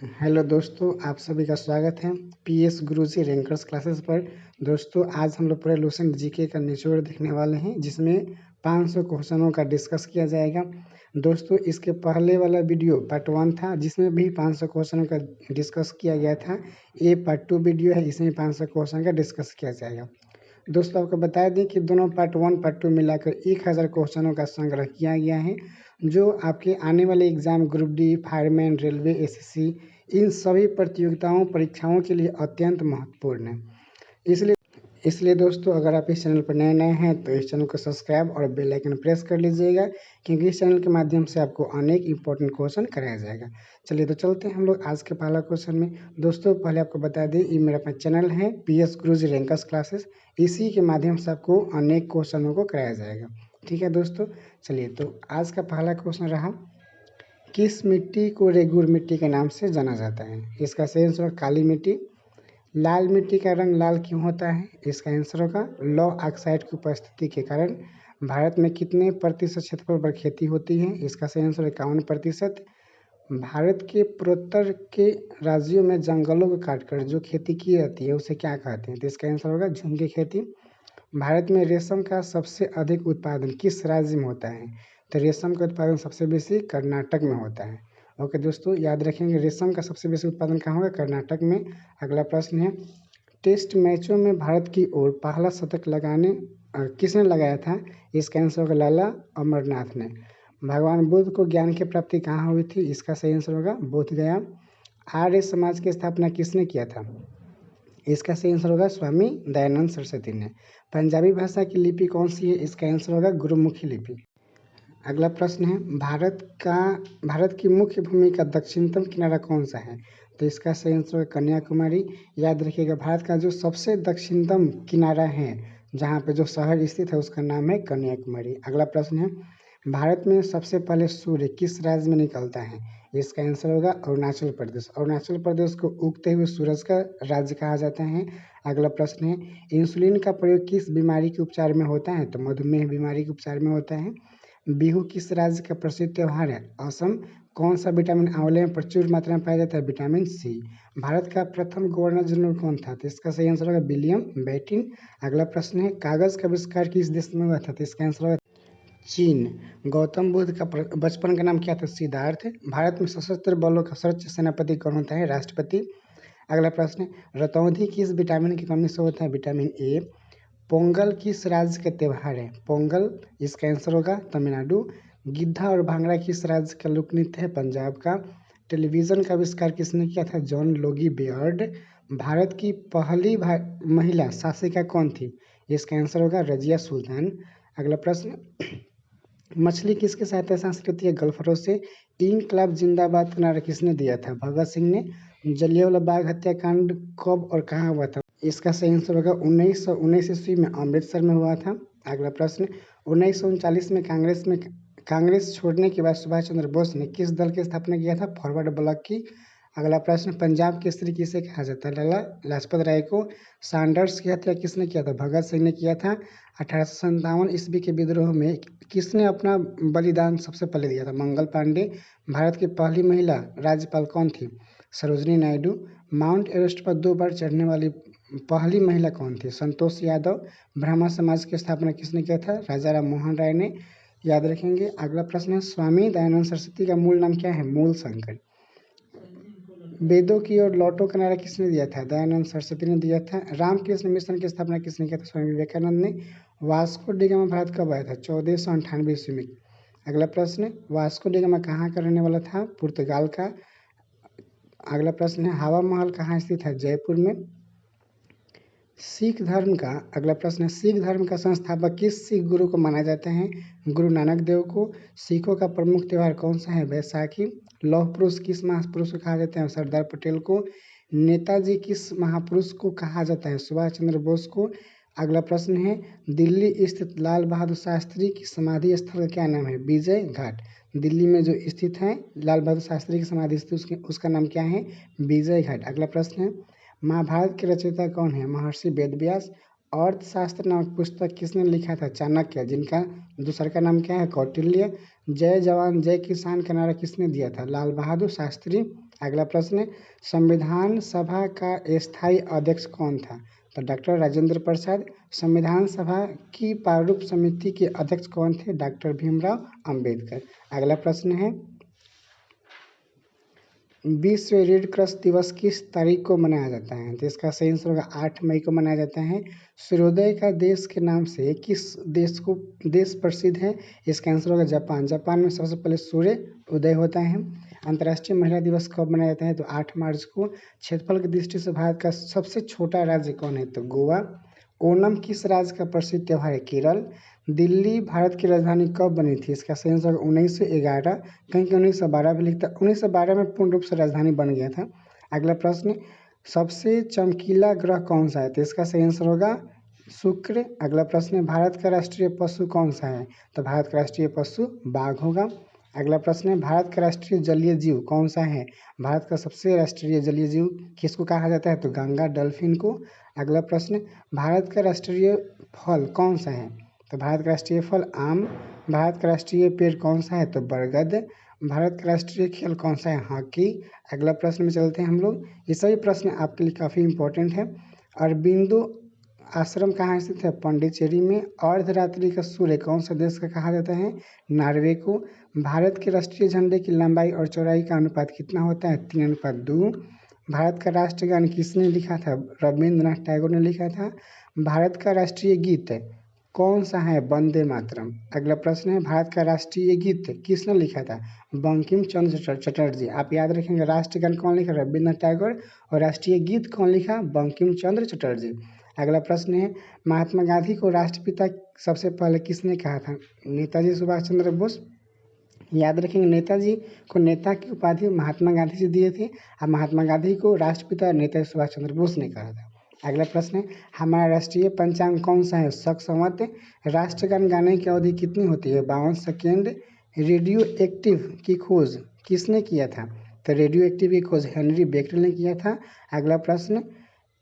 Hello दोस्तों, आप सभी का स्वागत है पीएस गुरुजी रैंकर्स क्लासेस पर। दोस्तों, आज हम लोग पूरे लूसेंट जीके का निचोड़ देखने वाले हैं, जिसमें 500 क्वेश्चनों का डिस्कस किया जाएगा। दोस्तों, इसके पहले वाला वीडियो पार्ट 1 था, जिसमें भी 500 क्वेश्चनों का डिस्कस किया गया था। ये पार्ट 2 वीडियो है, इसमें 500 क्वेश्चन का डिस्कस किया जाएगा। दोस्तों, आपको बता दें कि दोनों पार्ट 1 पार्ट 2 मिलाकर 1000 क्वेश्चनों का संग्रह किया गया है, जो आपके आने वाले exam group D, fireman, railway, SSC, इन सभी प्रतियोगिताओं परीक्षाओं के लिए अत्यंत महत्वपूर्ण है। इसलिए दोस्तों, अगर आप इस चैनल पर नए हैं तो इस चैनल को सब्सक्राइब और बेल आइकन प्रेस कर लीजिएगा, क्योंकि इस चैनल के माध्यम से आपको अनेक इंपॉर्टेंट क्वेश्चन कराया जाएगा। चलिए तो चलते हैं हम लोग आज के पहला क्वेश्चन में। दोस्तों, पहले आपको बता दें, ये मेरा अपना चैनल है पीएस गुरुजी रैंकर्स क्लासेस। इसी के माध्यम से आपको अनेक क्वेश्चनों को कराया जाएगा। ठीक है दोस्तों, चलिए तो आज का पहला क्वेश्चन रहा, किस मिट्टी को रेगुर मिट्टी के नाम से जाना जाता है? इसका सही आंसर होगा काली मिट्टी। लाल मिट्टी का रंग लाल क्यों होता है? इसका आंसर होगा लौह ऑक्साइड की उपस्थिति के कारण। भारत में कितने प्रतिशत क्षेत्रफल पर खेती होती है? इसका सही आंसर 51%। भारत के पूर्वोत्तर के राज्यों में जंगलों को काटकर जो खेती की जाती है उसे क्या कहते हैं? तो इसका आंसर होगा झुंगी खेती। भारत में रेशम का सबसे अधिक उत्पादन किस राज्य में होता है? तो रेशम का उत्पादन सबसे बेसी कर्नाटक में होता है। ओके दोस्तों, याद रखेंगे, रेशम का सबसे बेसी उत्पादन कहाँ होगा? कर्नाटक में। अगला प्रश्न है, टेस्ट मैचों में भारत की ओर पहला शतक किसने लगाया था? इसका आंसर होगा लाला अमरनाथ ने। भगवान बुद्ध को ज्ञान की प्राप्ति कहाँ हुई थी? इसका सही आंसर होगा बोध गया। आर्य समाज की स्थापना किसने किया था? इसका सही आंसर होगा स्वामी दयानंद सरस्वती ने। पंजाबी भाषा की लिपि कौन सी है? इसका आंसर होगा गुरुमुखी लिपि। अगला प्रश्न है, भारत की मुख्य भूमि का दक्षिणतम किनारा कौन सा है? तो इसका सही आंसर है कन्याकुमारी। याद रखिएगा, भारत का जो सबसे दक्षिणतम किनारा है, जहाँ पे जो शहर स्थित है, उसका नाम है कन्याकुमारी। अगला प्रश्न है, भारत में सबसे पहले सूर्य किस राज्य में निकलता है? इसका आंसर होगा अरुणाचल प्रदेश। अरुणाचल प्रदेश को उगते हुए सूरज का राज्य कहा जाता है। अगला प्रश्न है, इंसुलिन का प्रयोग किस बीमारी के उपचार में होता है? तो मधुमेह बीमारी के उपचार में होता है। बिहू किस राज्य का प्रसिद्ध त्योहार है? असम। कौन सा विटामिन आंवले में प्रचुर मात्रा में पाया जाता है? Vitamin C. भारत का प्रथम गवर्नर जनरल कौन था? तो इसका सही आंसर होगा विलियम बेंटिक। अगला प्रश्न है, कागज का आविष्कार किस देश में हुआ था? तो इसका आंसर होगा चीन। गौतम बुद्ध का बचपन का नाम क्या था? सिद्धार्थ। भारत में सशस्त्र बलों का सर्वोच्च सेनापति कौन होता है? राष्ट्रपति। अगला प्रश्न है, रतौंधी किस विटामिन की कमी से होता है? Vitamin A. पोंगल किस राज्य का त्यौहार है? पोंगल। इसका आंसर होगा तमिलनाडु। गिद्धा और भांगड़ा किस राज्य का लोक नृत्य है? पंजाब का। टेलीविजन का आविष्कार किसने किया था? John Logie Baird. भारत की पहली महिला शासिका कौन थी? इसका आंसर होगा रजिया सुल्तान। अगला प्रश्न, मछली किसके सहायता से सांस्कृतिक है? गलफरों से। इनकलाब जिंदाबाद का नारा किसने दिया था? भगत सिंह ने। जलियांवाला बाग हत्याकांड कब और कहाँ हुआ था? इसका सही आंसर होगा 1919 ईस्वी में अमृतसर में हुआ था। अगला प्रश्न, 1939 में कांग्रेस छोड़ने के बाद सुभाष चंद्र बोस ने किस दल की स्थापना किया था? फॉरवर्ड ब्लॉक की। अगला प्रश्न, पंजाब केसरी किसे कहा जाता है? लाला लाजपत राय को। सैंडर्स की हत्या किसने किया था? भगत सिंह ने किया था। 1857 ईस्वी के विद्रोह में किसने अपना बलिदान सबसे पहले दिया था? मंगल पांडे। भारत की पहली महिला राज्यपाल कौन थी? सरोजनी नायडू। माउंट एवरेस्ट पर 2 बार चढ़ने वाली पहली महिला कौन थी? संतोष यादव। ब्राह्मण समाज की स्थापना किसने किया था? राजा राम मोहन राय ने। याद रखेंगे। अगला प्रश्न है, स्वामी दयानंद सरस्वती का मूल नाम क्या है? मूल शंकर। वेदों की ओर लौटो का नारा किसने दिया था? दयानंद सरस्वती ने दिया था। रामकृष्ण मिशन की स्थापना किसने किया था? स्वामी विवेकानंद ने। वास्को डिगामा भारत कब आया था? 1498 ईस्वी में। अगला प्रश्न, वास्को डिगामा कहाँ का रहने वाला था? पुर्तगाल का। अगला प्रश्न है, हवा महल कहाँ स्थित है? जयपुर में। अगला प्रश्न है, सिख धर्म का संस्थापक किस सिख गुरु को माना जाता है? गुरु नानक देव को। सिखों का प्रमुख त्यौहार कौन सा है? बैसाखी। लौह पुरुष किस महापुरुष को कहा जाता है? सरदार पटेल को। नेताजी किस महापुरुष को कहा जाता है? सुभाष चंद्र बोस को। अगला प्रश्न है, दिल्ली स्थित लाल बहादुर शास्त्री की समाधि स्थल का क्या नाम है? विजय घाट। दिल्ली में जो स्थित है लाल बहादुर शास्त्री की समाधि स्थल, उसका नाम क्या है? विजय घाट। अगला प्रश्न है, महाभारत के रचयिता कौन है? महर्षि वेदव्यास। अर्थशास्त्र नामक पुस्तक किसने लिखा था? चाणक्य, जिनका दूसरा का नाम क्या है? कौटिल्य। जय जवान जय किसान का नारा किसने दिया था? लाल बहादुर शास्त्री। अगला प्रश्न, संविधान सभा का स्थायी अध्यक्ष कौन था? तो डॉक्टर राजेंद्र प्रसाद। संविधान सभा की प्रारूप समिति के अध्यक्ष कौन थे? डॉक्टर भीमराव अंबेडकर। अगला प्रश्न है, विश्व रेड क्रॉस दिवस किस तारीख को मनाया जाता है? तो इसका सही आंसर होगा 8 मई को मनाया जाता है। सूर्योदय का देश के नाम से किस देश प्रसिद्ध है? इसका आंसर होगा जापान। जापान में सबसे पहले सूर्य उदय होता है। अंतर्राष्ट्रीय महिला दिवस कब मनाया जाता है? तो 8 मार्च को। क्षेत्रफल की दृष्टि से भारत का सबसे छोटा राज्य कौन है? तो गोवा। ओणम किस राज्य का प्रसिद्ध त्यौहार है? केरल। दिल्ली भारत की राजधानी कब बनी थी? इसका सही आंसर 1911। कहीं 1912 भी लिखता, 1912 में पूर्ण रूप से राजधानी बन गया था। अगला प्रश्न, सबसे चमकीला ग्रह कौन सा है? तो इसका सही आंसर होगा शुक्र। अगला प्रश्न, भारत का राष्ट्रीय पशु कौन सा है? तो भारत का राष्ट्रीय पशु बाघ होगा। अगला प्रश्न है, भारत का राष्ट्रीय जलीय जीव कौन सा है? भारत का सबसे राष्ट्रीय जलीय जीव किसको कहा जाता है? तो गंगा डॉल्फिन को। अगला प्रश्न, भारत का राष्ट्रीय फल कौन सा है? तो भारत का राष्ट्रीय फल आम। भारत का राष्ट्रीय पेड़ कौन सा है? तो बरगद। भारत का राष्ट्रीय खेल कौन सा है? हॉकी। अगला प्रश्न में चलते हैं हम लोग। ये सभी प्रश्न आपके लिए काफ़ी इंपॉर्टेंट है। अरबिंदो आश्रम कहाँ स्थित है? पांडिचेरी में। अर्धरात्रि का सूर्य कौन सा देश का कहा जाता है? नॉर्वे को। भारत के राष्ट्रीय झंडे की लंबाई और चौड़ाई का अनुपात कितना होता है? 3:2। भारत का राष्ट्रगान किसने लिखा था? रविंद्रनाथ टैगोर ने लिखा था। भारत का राष्ट्रीय गीत कौन सा है? वंदे मातरम। अगला प्रश्न है, भारत का राष्ट्रीय गीत किसने लिखा था? बंकिम चंद्र चटर्जी। आप याद रखेंगे, राष्ट्रगान कौन लिखा? रविंद्रनाथ टैगोर। और राष्ट्रीय गीत कौन लिखा? बंकिम चंद्र चटर्जी। अगला प्रश्न है, महात्मा गांधी को राष्ट्रपिता सबसे पहले किसने कहा था? नेताजी सुभाष चंद्र बोस। याद रखेंगे, नेताजी को नेता की उपाधि महात्मा गांधी जी दिए थे और महात्मा गांधी को राष्ट्रपिता नेताजी सुभाष चंद्र बोस ने कहा था। अगला प्रश्न है, हमारा राष्ट्रीय पंचांग कौन सा है? शक संवत। राष्ट्रगान गाने की अवधि कितनी होती है? 52 सेकेंड। रेडियो एक्टिव की खोज किसने किया था? तो रेडियो एक्टिव की खोज हेनरी बेकरेल ने किया था। अगला प्रश्न,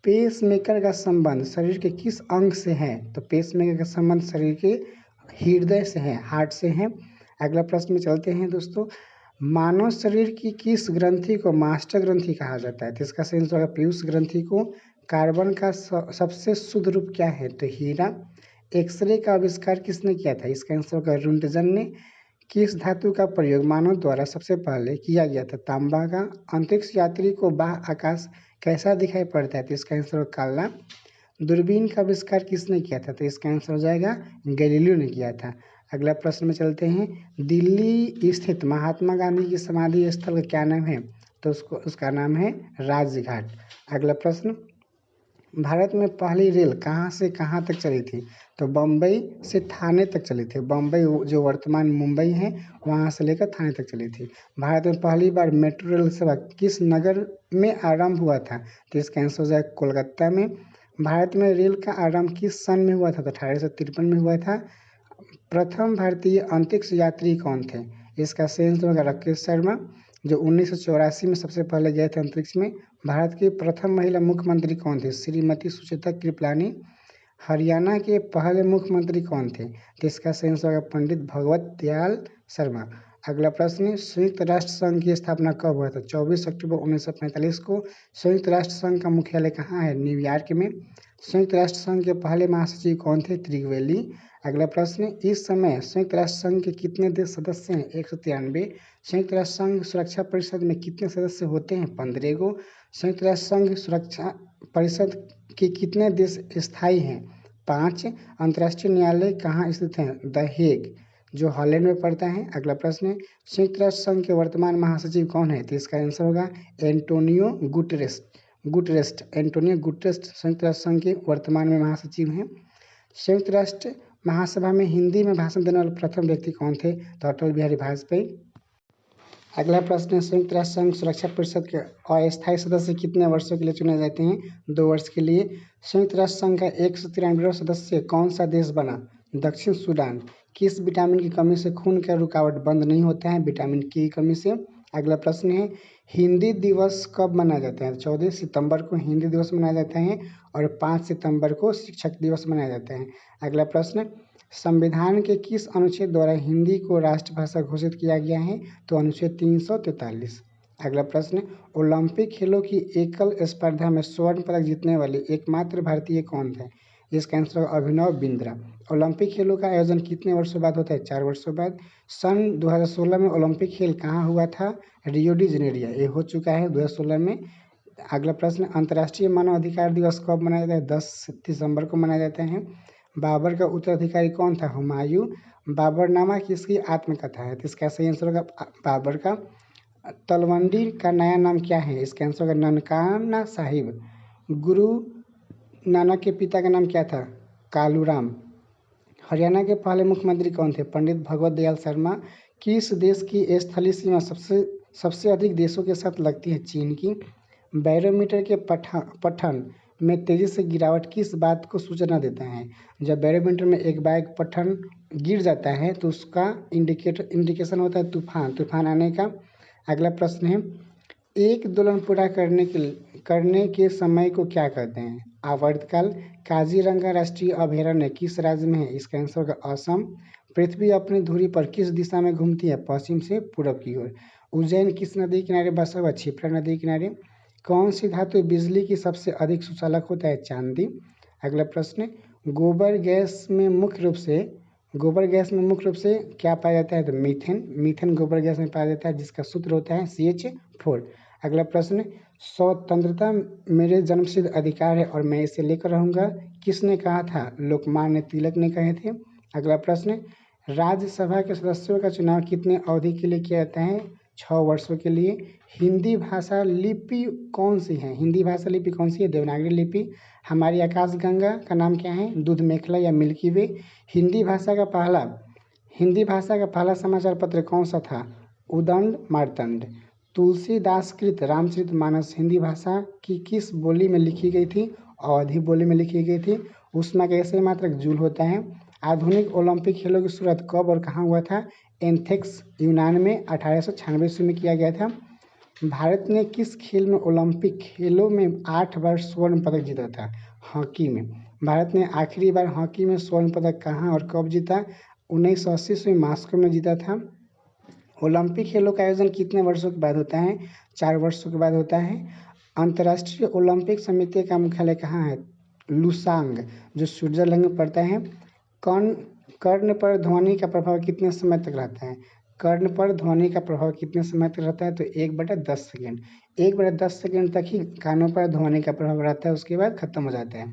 पेस मेकर का संबंध शरीर के किस अंग से है? तो पेस मेकर का संबंध शरीर के हृदय से है, हार्ट से है। अगला प्रश्न में चलते हैं दोस्तों, मानव शरीर की किस ग्रंथि को मास्टर ग्रंथि कहा जाता है? तो इसका सही आंसर होगा पीयूष ग्रंथि को। कार्बन का सबसे शुद्ध रूप क्या है? तो हीरा। एक्सरे का आविष्कार किसने किया था? इसका आंसर होगा रुंटजन ने। किस धातु का प्रयोग मानव द्वारा सबसे पहले किया गया था? तांबा का। अंतरिक्ष यात्री को बाह्य आकाश कैसा दिखाई पड़ता है? तो इसका आंसर होगा काला। दूरबीन का आविष्कार किसने किया था? तो इसका आंसर हो जाएगा गैलीलियो ने किया था। अगला प्रश्न में चलते हैं, दिल्ली स्थित महात्मा गांधी की समाधि स्थल का क्या नाम है? तो उसका नाम है राजघाट। अगला प्रश्न, भारत में पहली रेल कहाँ से कहाँ तक चली थी? तो बम्बई से थाने तक चली थी। बम्बई जो वर्तमान मुंबई है वहाँ से लेकर थाने तक चली थी। भारत में पहली बार मेट्रो रेल सेवा किस नगर में आरंभ हुआ था? तो इसका आंसर हो जाएगा कोलकाता में। भारत में रेल का आरंभ किस सन में हुआ था? तो 1853 में हुआ था। प्रथम भारतीय अंतरिक्ष यात्री कौन थे? इसका सही आंसर होगा राकेश शर्मा, जो 1984 में सबसे पहले गए थे अंतरिक्ष में। भारत की प्रथम महिला मुख्यमंत्री कौन थी? श्रीमती सुचेता कृपलानी। हरियाणा के पहले मुख्यमंत्री कौन थे? तो इसका सही आंसर होगा पंडित भगवत दयाल शर्मा। अगला प्रश्न, संयुक्त राष्ट्र संघ की स्थापना कब हुआ था? 24 अक्टूबर 1945 को। संयुक्त राष्ट्र संघ का मुख्यालय कहाँ है? न्यूयॉर्क में। संयुक्त राष्ट्र संघ के पहले महासचिव कौन थे? त्रिवेली। अगला प्रश्न, इस समय संयुक्त राष्ट्र संघ के कितने देश सदस्य हैं? 193। संयुक्त राष्ट्र संघ सुरक्षा परिषद में कितने सदस्य होते हैं? 15 गो। संयुक्त राष्ट्र संघ सुरक्षा परिषद के कितने देश स्थायी हैं? 5। अंतर्राष्ट्रीय न्यायालय कहाँ स्थित है? द हेग, जो हॉलैंड में पड़ता है। अगला प्रश्न, संयुक्त राष्ट्र संघ के वर्तमान महासचिव कौन है? तो इसका आंसर होगा एंटोनियो गुटरेस्ट। एंटोनियो गुटरेस्ट संयुक्त राष्ट्र संघ के वर्तमान में महासचिव हैं। संयुक्त राष्ट्र महासभा में हिंदी में भाषण देने वाले प्रथम व्यक्ति कौन थे? तो अटल बिहारी वाजपेयी। अगला प्रश्न है, संयुक्त राष्ट्र संघ सुरक्षा परिषद के अस्थायी सदस्य कितने वर्षों के लिए चुने जाते हैं? 2 वर्ष के लिए। संयुक्त राष्ट्र संघ का 193वां सदस्य कौन सा देश बना? दक्षिण सूडान। किस विटामिन की कमी से खून का रुकावट बंद नहीं होता है? विटामिन की कमी से। अगला प्रश्न है, हिंदी दिवस कब मनाया जाता है? 14 सितंबर को हिंदी दिवस मनाया जाता है और 5 सितंबर को शिक्षक दिवस मनाया जाता है। अगला प्रश्न, संविधान के किस अनुच्छेद द्वारा हिंदी को राष्ट्रभाषा घोषित किया गया है? तो अनुच्छेद 343। अगला प्रश्न, ओलंपिक खेलों की एकल स्पर्धा में स्वर्ण पदक जीतने वाली एकमात्र भारतीय कौन थे? इसका आंसर होगा अभिनव बिंद्रा। ओलंपिक खेलों का आयोजन कितने वर्षों बाद होता है? 4 वर्षों बाद। सन 2016 में ओलंपिक खेल कहाँ हुआ था? रियो डी जेनेरियो, ये हो चुका है 2016 में। अगला प्रश्न, अंतर्राष्ट्रीय मानव अधिकार दिवस कब मनाया जाता है? 10 दिसंबर को मनाया जाता है। बाबर का उत्तराधिकारी कौन था? हुमायूं। बाबरनामा किसकी आत्मकथा है? तो इसका सही आंसर होगा बाबर का। तलवंडी का नया नाम क्या है? इसका आंसर होगा ननकाना साहिब। गुरु नानक के पिता का नाम क्या था? कालूराम। हरियाणा के पहले मुख्यमंत्री कौन थे? पंडित भगवत दयाल शर्मा। किस देश की स्थलीय सीमा सबसे अधिक देशों के साथ लगती है? चीन की। बैरोमीटर के पठन में तेजी से गिरावट किस बात को सूचना देता है? जब बैरोमीटर में एक बार पठन गिर जाता है तो उसका इंडिकेशन होता है तूफान आने का। अगला प्रश्न है, एक दोलन पूरा करने के समय को क्या कहते हैं? आवर्तकाल। काजीरंगा राष्ट्रीय अभयारण्य किस राज्य में है? इसका आंसर होगा असम। पृथ्वी अपनी धुरी पर किस दिशा में घूमती है? पश्चिम से पूरब की ओर। उज्जैन किस नदी किनारे बसा हुआ? क्षिप्रा नदी किनारे। कौन सी धातु बिजली की सबसे अधिक सुचालक होता है? चांदी। अगला प्रश्न, गोबर गैस में मुख्य रूप से क्या पाया जाता है? तो मीथेन गोबर गैस में पाया जाता है, जिसका सूत्र होता है CH4। अगला प्रश्न, स्वतंत्रता मेरे जन्मसिद्ध अधिकार है और मैं इसे लेकर रहूंगा, किसने कहा था? लोकमान्य तिलक ने कहे थे। अगला प्रश्न, राज्यसभा के सदस्यों का चुनाव कितने अवधि के लिए किया जाता है? 6 वर्षों के लिए। हिंदी भाषा लिपि कौन सी है? देवनागरी लिपि। हमारी आकाशगंगा का नाम क्या है? दूध मेखला या मिल्की वे। हिंदी भाषा का पहला समाचार पत्र कौन सा था? उदंड मार्तंड। तुलसीदासकृत रामचरितमानस हिंदी भाषा की किस बोली में लिखी गई थी? अवधी बोली में लिखी गई थी। ऊष्मा का ऐसे मात्रक जूल होता है। आधुनिक ओलंपिक खेलों की शुरुआत कब और कहाँ हुआ था? एथेंस यूनान में 1896 ईस्वी में किया गया था। भारत ने किस खेल में ओलंपिक खेलों में 8 बार स्वर्ण पदक जीता था? हॉकी में। भारत ने आखिरी बार हॉकी में स्वर्ण पदक कहाँ और कब जीता? 1980 ईस्वी में मॉस्को में जीता था। ओलंपिक खेलों का आयोजन कितने वर्षों के बाद होता है? 4 वर्षों के बाद होता है। अंतर्राष्ट्रीय ओलंपिक समिति का मुख्यालय कहाँ है? लुसांग, जो स्विट्जरलैंड में पड़ता है। कर्ण पर ध्वनि का प्रभाव कितने समय तक रहता है? कर्ण पर ध्वनि का प्रभाव कितने समय तक रहता है? तो 1/10 सेकेंड। 1/10 सेकेंड तक ही कानों पर ध्वनि का प्रभाव रहता है, उसके बाद खत्म हो जाता है।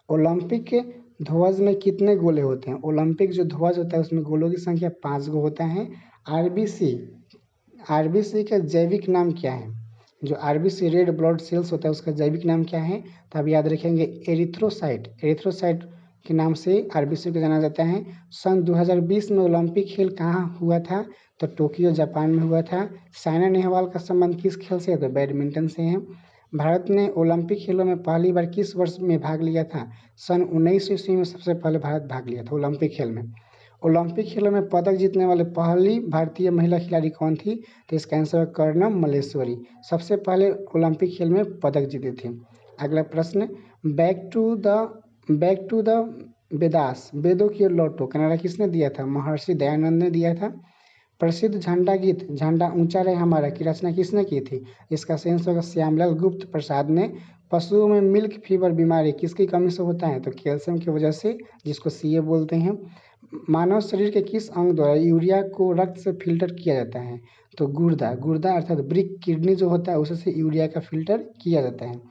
ओलंपिक के ध्वज में कितने गोले होते हैं? ओलंपिक जो ध्वज होता है उसमें गोलों की संख्या 5 गो होता है। आरबीसी का जैविक नाम क्या है? जो आरबीसी रेड ब्लड सेल्स होता है उसका जैविक नाम क्या है? तो आप याद रखेंगे एरिथ्रोसाइट के नाम से आरबीसी को जाना जाता है। सन 2020 में ओलंपिक खेल कहाँ हुआ था? तो टोक्यो जापान में हुआ था। साइना नेहवाल का संबंध किस खेल से है? तो बैडमिंटन से है। भारत ने ओलंपिक खेलों में पहली बार किस वर्ष में भाग लिया था? सन 1900 ईस्वी में सबसे पहले भारत भाग लिया था ओलंपिक खेल में। ओलंपिक खेलों में पदक जीतने वाले पहली भारतीय महिला खिलाड़ी कौन थी? तो इसका आंसर है कर्णम मल्लेश्वरी, सबसे पहले ओलंपिक खेल में पदक जीते थे। अगला प्रश्न, बैक टू द वेदास, वेदों की ओर लौटो, कनाडा किसने दिया था? महर्षि दयानंद ने दिया था। प्रसिद्ध झंडा गीत झंडा ऊंचा रहे हमारा की रचना किसने की थी? इसका सेंस होगा श्यामलाल गुप्त प्रसाद ने। पशुओं में मिल्क फीवर बीमारी किसकी कमी से होता है? तो कैल्शियम की वजह से, जिसको CA बोलते हैं। मानव शरीर के किस अंग द्वारा यूरिया को रक्त से फिल्टर किया जाता है? तो गुर्दा अर्थात ब्रिक किडनी जो होता है उससे यूरिया का फिल्टर किया जाता है।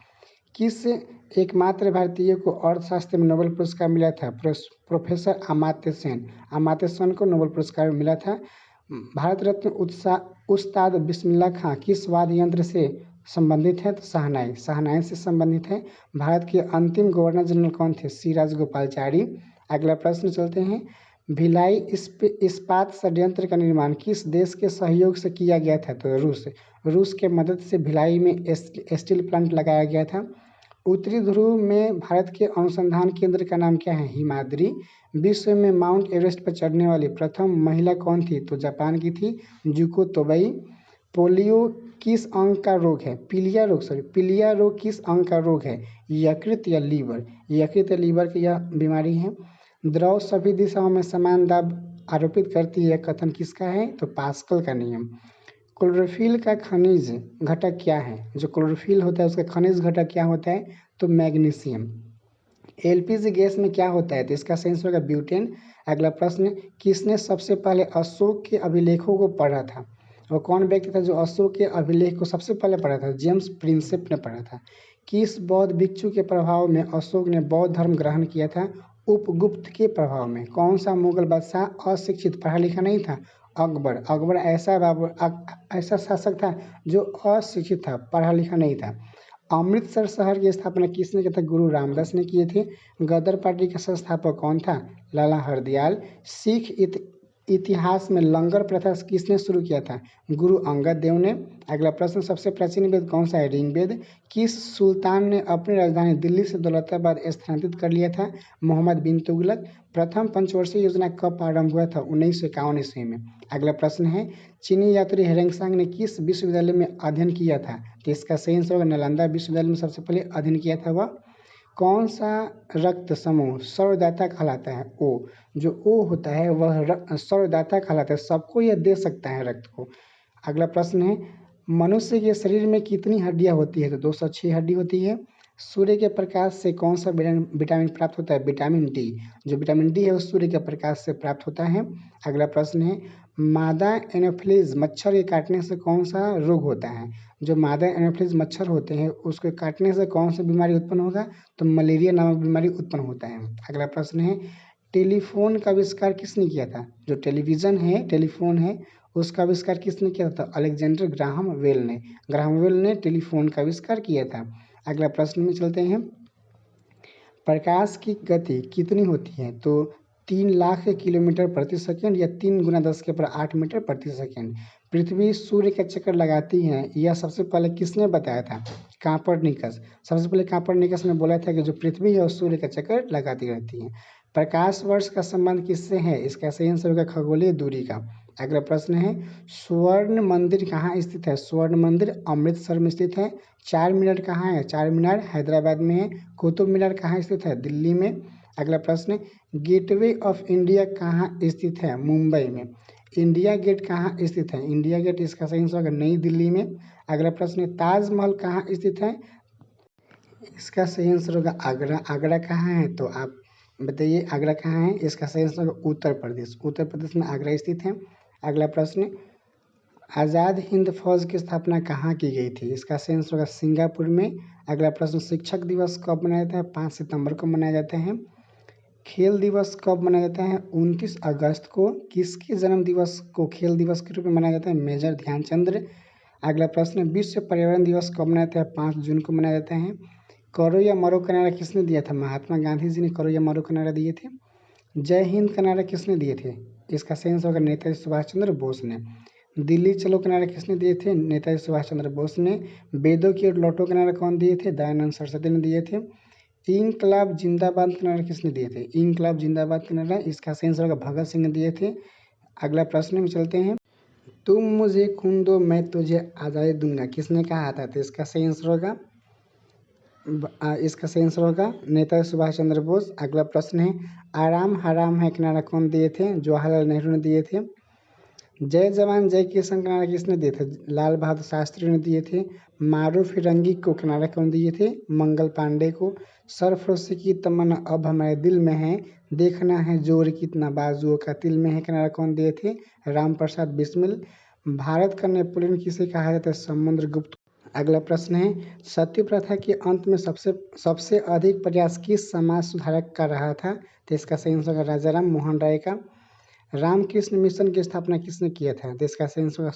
किस एकमात्र भारतीय को अर्थशास्त्र में नोबेल पुरस्कार मिला था? प्रोफेसर अमात्य सेन को नोबेल पुरस्कार मिला था। भारत रत्न उस्ताद बिस्मिल्लाह खां किस वाद्य यंत्र से संबंधित है? तो शहनाई से संबंधित है। भारत के अंतिम गवर्नर जनरल कौन थे? सी राजगोपालचारी। अगला प्रश्न चलते हैं, भिलाई इस्पात संयंत्र का निर्माण किस देश के सहयोग से किया गया था? तो रूस के मदद से भिलाई में स्टील प्लांट लगाया गया था। उत्तरी ध्रुव में भारत के अनुसंधान केंद्र का नाम क्या है? हिमाद्री। विश्व में माउंट एवरेस्ट पर चढ़ने वाली प्रथम महिला कौन थी? तो जापान की थी जुको तोबई। पोलियो किस अंग का रोग है? पीलिया रोग किस अंग का रोग है? यकृत या लीवर की यह बीमारी है। द्रव सभी दिशाओं में समान दाब आरोपित करती है, कथन किसका है? तो पास्कल का नियम। क्लोरोफिल का खनिज घटक क्या है? जो क्लोरोफिल होता है उसका खनिज घटक क्या होता है? तो मैग्नीशियम। एलपीजी गैस में क्या होता है? तो इसका सही आंसर होगा ब्यूटेन। अगला प्रश्न, किसने सबसे पहले अशोक के अभिलेखों को पढ़ा था? और कौन व्यक्ति था जो अशोक के अभिलेख को सबसे पहले पढ़ा था? जेम्स प्रिंसेप ने पढ़ा था। किस बौद्ध भिक्षु के प्रभाव में अशोक ने बौद्ध धर्म ग्रहण किया था? उपगुप्त के प्रभाव में। कौन सा मुगल बादशाह अशिक्षित पढ़ा लिखा नहीं था? अकबर। अकबर ऐसा शासक था जो अशिक्षित था, पढ़ा लिखा नहीं था। अमृतसर शहर की स्थापना किसने किया था? गुरु रामदास ने किए थे। गदर पार्टी का संस्थापक कौन था? लाला हरदयाल। सिख इतिहास में लंगर प्रथा किसने शुरू किया था? गुरु अंगद देव ने। अगला प्रश्न, सबसे प्राचीन वेद कौन सा है? ऋग्वेद। किस सुल्तान ने अपनी राजधानी दिल्ली से दौलताबाद स्थानांतरित कर लिया था? मोहम्मद बिन तुगलक। प्रथम पंचवर्षीय योजना कब आरंभ हुआ था? 1951 ईस्वी में। अगला प्रश्न है, चीनी यात्री हेरेंगसांग ने किस विश्वविद्यालय में अध्ययन किया था? तो इसका सही आंसर होगा नालंदा विश्वविद्यालय में सबसे पहले अध्ययन किया था वह। कौन सा रक्त समूह सर्वदाता कहलाता है? ओ। जो ओ होता है वह सर्वदाता कहलाता है, सबको यह दे सकता है रक्त को। अगला प्रश्न है, मनुष्य के शरीर में कितनी हड्डियां होती है? तो 206 हड्डी होती है। सूर्य के प्रकाश से कौन सा विटामिन प्राप्त होता है? Vitamin D. जो विटामिन डी है वो सूर्य के प्रकाश से प्राप्त होता है। अगला प्रश्न है, मादा एनोफ्िलीज मच्छर के काटने से कौन सा रोग होता है? जो मादा एनोफ्िलीज मच्छर होते हैं उसके काटने से कौन सा बीमारी उत्पन्न होगा? तो मलेरिया नामक बीमारी उत्पन्न होता है। अगला प्रश्न है, टेलीफोन का आविष्कार किसने किया था? जो टेलीविजन है, टेलीफोन है, उसका आविष्कार किसने किया था? अलेक्जेंडर ग्राहम वेल ने। ग्राहम वेल ने टेलीफोन का आविष्कार किया था। अगला प्रश्न में चलते हैं, प्रकाश की गति कितनी होती है? तो 3 लाख किलोमीटर प्रति सेकंड या 3 गुना 10⁸ मीटर प्रति सेकंड। पृथ्वी सूर्य का चक्कर लगाती है, यह सबसे पहले किसने बताया था? कापरनिकस। सबसे पहले कापरनिकस ने बोला था कि जो पृथ्वी है वो सूर्य का चक्कर लगाती रहती है। प्रकाश वर्ष का संबंध किससे है? इसका सही आंसर होगा खगोलीय दूरी का। अगला प्रश्न है, स्वर्ण मंदिर कहाँ स्थित है? स्वर्ण मंदिर अमृतसर में स्थित है। चार मीनार कहाँ है? चार मीनार हैदराबाद में है। कुतुब मीनार कहाँ स्थित है? दिल्ली में। अगला प्रश्न, गेटवे ऑफ इंडिया कहाँ स्थित है? मुंबई में। इंडिया गेट कहाँ स्थित है? इंडिया गेट इसका सही आंसर होगा नई दिल्ली में। अगला प्रश्न, ताजमहल कहाँ स्थित है? इसका सही आंसर होगा आगरा। आगरा कहाँ है? तो आप बताइए आगरा कहाँ है? इसका सही आंसर होगा उत्तर प्रदेश। उत्तर प्रदेश में आगरा स्थित है। अगला प्रश्न, आज़ाद हिंद फौज की स्थापना कहाँ की गई थी? इसका सही आंसर होगा सिंगापुर में। अगला प्रश्न, शिक्षक दिवस कब मनाया जाता है? 5 सितंबर को मनाया जाता है। खेल दिवस कब मनाया जाता है? 29 अगस्त को। किसके जन्म दिवस को खेल दिवस के रूप में मनाया जाता है? मेजर ध्यानचंद्र। अगला प्रश्न, विश्व पर्यावरण दिवस कब मनाया जाता है? 5 जून को मनाया जाता है। करो या मरो का नारा किसने दिया था? महात्मा गांधी जी ने करो या मरो का नारा दिए थे। जय हिंद का नारा किसने दिए थे? इसका सही आंसर होगा नेताजी सुभाष चंद्र बोस ने। दिल्ली चलो का नारा किसने दिए थे? नेताजी सुभाष चंद्र बोस ने। वेदों की ओर लौटो का नारा कौन दिए थे? दयानंद सरस्वती ने दिए थे। इंकलाब जिंदाबाद का नारा किसने दिए थे? इंकलाब जिंदाबाद का नारा इसका सही आंसर होगा भगत सिंह ने दिए थे। अगला प्रश्न में चलते हैं, तुम मुझे खून दो मैं तुझे आज़ादी दूंगा किसने कहा था? तो इसका सही आंसर होगा नेताजी सुभाष चंद्र बोस। अगला प्रश्न है, आराम हराम है का नारा कौन दिए थे? जवाहरलाल नेहरू ने दिए थे। जय जवान जय किसान का नारा किसने दिए थे? लाल बहादुर शास्त्री ने दिए थे। मारो फिरंगी को किनारा कौन दिए थे? मंगल पांडे को। सरफरोशी की तमन्ना अब हमारे दिल में है, देखना है जोर कितना बाजुओं का तिल में है किनारा कौन दिए थे? राम प्रसाद बिस्मिल। भारत का नेपोलियन किसे कहा जाता है? समुद्रगुप्त। अगला प्रश्न है, सती प्रथा के अंत में सबसे अधिक प्रयास किस समाज सुधारक का रहा था? तो इसका सही आंसर होगा राजा राम मोहन राय का। रामकृष्ण मिशन की स्थापना किसने किया था? तो इसका सही आंसर होगा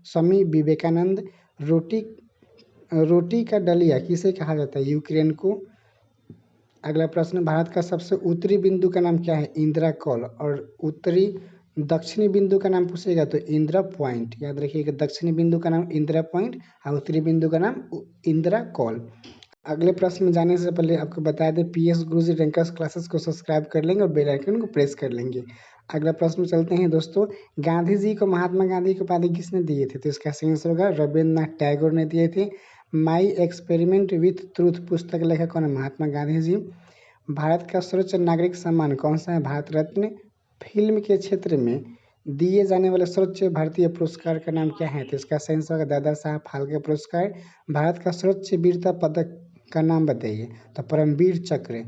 स्वामी विवेकानंद। रोटी का डलिया किसे कहा जाता है? यूक्रेन को। अगला प्रश्न, भारत का सबसे उत्तरी बिंदु का नाम क्या है? इंदिरा कॉल। और दक्षिणी बिंदु का नाम पूछेगा तो इंदिरा पॉइंट। याद रखिएगा, दक्षिणी बिंदु का नाम इंदिरा पॉइंट और उत्तरी बिंदु का नाम इंदिरा कॉल। अगले प्रश्न में जाने से पहले आपको बता दें, पीएस गुरुजी रैंकर्स क्लासेस को सब्सक्राइब कर लेंगे और बेल आइकन को प्रेस कर लेंगे। अगला प्रश्न में चलते हैं दोस्तों, गांधी जी को महात्मा गांधी की उपाधि किसने दिए थे? तो इसका सही आंसर होगा रविन्द्रनाथ टैगोर ने दिए थे। माई एक्सपेरिमेंट विथ ट्रूथ पुस्तक लेखक कौन है? महात्मा गांधी जी। भारत का सर्वोच्च नागरिक सम्मान कौन सा है? भारत रत्न। फिल्म के क्षेत्र में दिए जाने वाले सर्वोच्च भारतीय पुरस्कार का नाम क्या है? तो इसका सही आंसर होगा दादा साहब फाल्के पुरस्कार। भारत का सर्वोच्च वीरता पदक का नाम बताइए? तो परमवीर चक्र।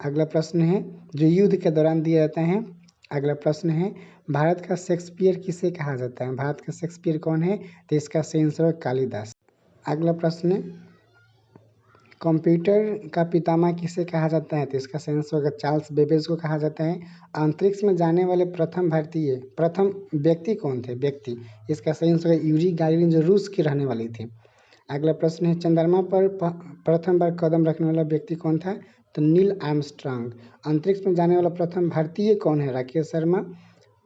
अगला प्रश्न है जो युद्ध के दौरान दिया जाता है। अगला प्रश्न है भारत का शेक्सपियर किसे कहा जाता है? भारत का शेक्सपियर कौन है? तो इसका सही आंसर है कालिदास। अगला प्रश्न कंप्यूटर का पितामह किसे कहा जाता है? तो इसका सही आंसर होगा चार्ल्स बेबेज को कहा जाता है। अंतरिक्ष में जाने वाले प्रथम व्यक्ति कौन थे? व्यक्ति, इसका सही आंसर है यूरी गागरिन जो रूस की रहने वाली थी। अगला प्रश्न है चंद्रमा पर प्रथम बार कदम रखने वाला व्यक्ति कौन था? तो नील आर्मस्ट्रांग। अंतरिक्ष में जाने वाला प्रथम भारतीय कौन है? राकेश शर्मा।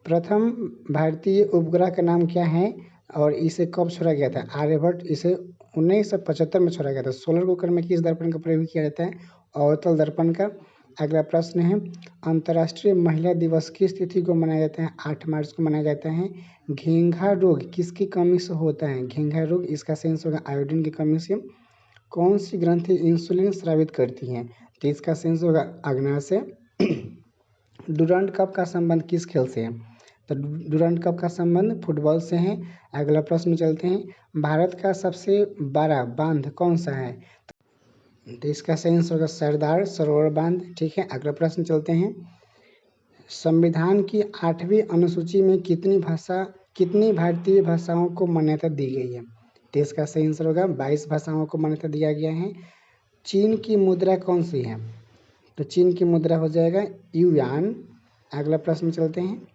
प्रथम भारतीय उपग्रह का नाम क्या है और इसे कब छोड़ा गया था? आर्यभट्ट। इसे 1975 में छोड़ा गया था। सोलर कुकर में किस दर्पण का प्रयोग किया जाता है? अवतल दर्पण का। अगला प्रश्न है अंतर्राष्ट्रीय महिला दिवस किस तिथि को मनाया जाता है? 8 मार्च को मनाया जाता है। घेंघा रोग किसकी कमी से होता है? घेंघा रोग, इसका सेंस होगा आयोडीन की कमी से। कौन सी ग्रंथि इंसुलिन स्रावित करती है? तो इसका सेंस होगा अग्नाशय। डुरंड कप का संबंध किस खेल से है? तो डुरंड कप का संबंध फुटबॉल से है। अगला प्रश्न चलते हैं भारत का सबसे बड़ा बांध कौन सा है? तो इसका सही आंसर होगा सरदार सरोवर बांध। ठीक है, अगला प्रश्न चलते हैं संविधान की 8वीं अनुसूची में कितनी भारतीय भाषाओं को मान्यता दी गई है? तो इसका सही आंसर होगा 22 भाषाओं को मान्यता दिया गया है। चीन की मुद्रा कौन सी है? तो चीन की मुद्रा हो जाएगा युआन। अगला प्रश्न चलते हैं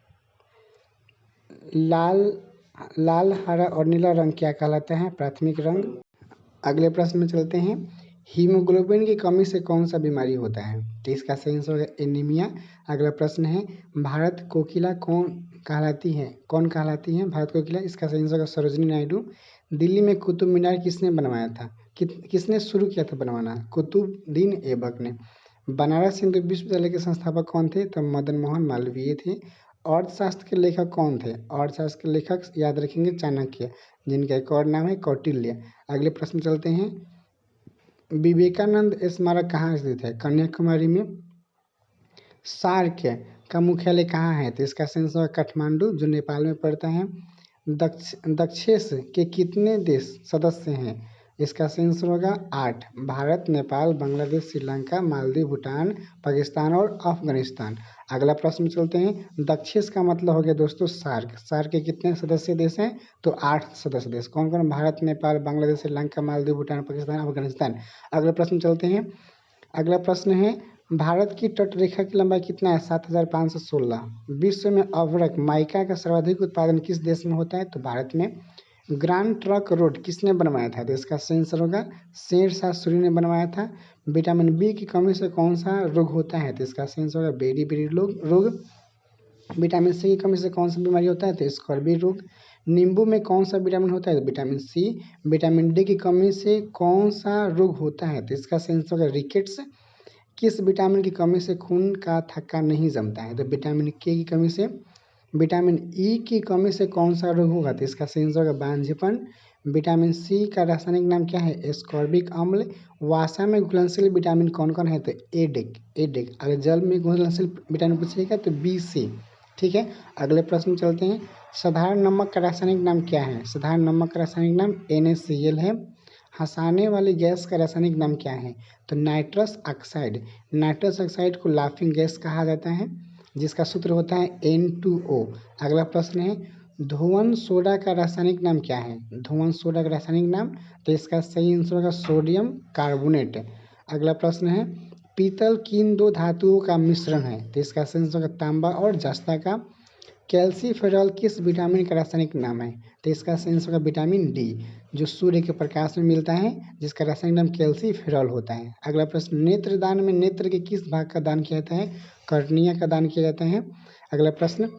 लाल हरा और नीला रंग क्या कहलाता है? प्राथमिक रंग। अगले प्रश्न में चलते हैं हीमोग्लोबिन की कमी से कौन सा बीमारी होता है? तो इसका सही आंसर होगा एनीमिया। अगला प्रश्न है भारत कोकिला कौन कहलाती है भारत कोकिला? इसका सही आंसर होगा सरोजिनी नायडू। दिल्ली में कुतुब मीनार किसने बनवाया था? किसने शुरू किया था बनवाना? कुतुबुद्दीन ऐबक ने। बनारस हिंदू विश्वविद्यालय के संस्थापक कौन थे? तो मदन मोहन मालवीय थे। अर्थशास्त्र के लेखक कौन थे? अर्थशास्त्र के लेखक याद रखेंगे चाणक्य, जिनका एक और नाम है कौटिल्य। अगले प्रश्न चलते हैं विवेकानंद स्मारक कहाँ स्थित है? कन्याकुमारी में। सार्क का मुख्यालय कहाँ है? तो इसका सेंस होगा काठमांडू जो नेपाल में पड़ता है। दक्षेश के कितने देश सदस्य हैं? इसका सेंस होगा 8। भारत, नेपाल, बांग्लादेश, श्रीलंका, मालदीव, भूटान, पाकिस्तान और अफगानिस्तान। अगला प्रश्न चलते हैं दक्षेश का मतलब हो गया दोस्तों सार्क। सार्क के कितने सदस्य देश हैं? तो 8 सदस्य देश। कौन कौन? भारत, नेपाल, बांग्लादेश, श्रीलंका, मालदीव, भूटान, पाकिस्तान, अफगानिस्तान। अगला प्रश्न चलते हैं अगला प्रश्न है भारत की तटरेखा की लंबाई कितना है? 7516। विश्व में अभ्रक माइका का सर्वाधिक उत्पादन किस देश में होता है? तो भारत में। ग्रांड ट्रंक रोड किसने बनवाया था? तो इसका सेंसर होगा शेरशाह सूरी ने बनवाया था। विटामिन बी की कमी से कौन सा रोग होता है? तो इसका सेंसर होगा बेरी बेरी रोग। विटामिन सी की कमी से कौन सा बीमारी होता है? तो स्कर्वी रोग। नींबू में कौन सा विटामिन होता है? तो विटामिन सी। विटामिन डी की कमी से कौन सा रोग होता है? तो इसका सेंसर होगा रिकेट्स। किस विटामिन की कमी से खून का थक्का नहीं जमता है? तो विटामिन के की कमी से। विटामिन ई की कमी से कौन सा रोग होगा? तो इसका सेंस होगा बांझपन। विटामिन सी का रासायनिक नाम क्या है? एस्कॉर्बिक अम्ल। वसा में घुलनशील विटामिन कौन कौन है? तो एडेक। अगर जल में घुलनशील विटामिन पूछेगा तो बी सी। ठीक है, अगले प्रश्न चलते हैं साधारण नमक का रासायनिक नाम क्या है? साधारण नमक का रासायनिक नाम NaCl है। हंसाने वाली गैस का रासायनिक नाम क्या है? तो नाइट्रस ऑक्साइड। नाइट्रस ऑक्साइड को लाफिंग गैस कहा जाता है जिसका सूत्र होता है N2O। अगला प्रश्न है धुआं सोडा का रासायनिक नाम क्या है? धुआं सोडा का रासायनिक नाम, तो इसका सही आंसर होगा सोडियम कार्बोनेट। अगला प्रश्न है पीतल किन दो धातुओं का मिश्रण है? तो इसका सही आंसर होगा तांबा और जस्ता का। कैल्सीफेरॉल किस विटामिन का रासायनिक नाम है? तो इसका सही आंसर होगा विटामिन डी जो सूर्य के प्रकाश में मिलता है जिसका रासायनिक नाम कैल्सीफेरॉल होता है। अगला प्रश्न नेत्रदान में नेत्र के किस भाग का दान किया जाता है? कर्निया का दान किया जाता है। अगला प्रश्न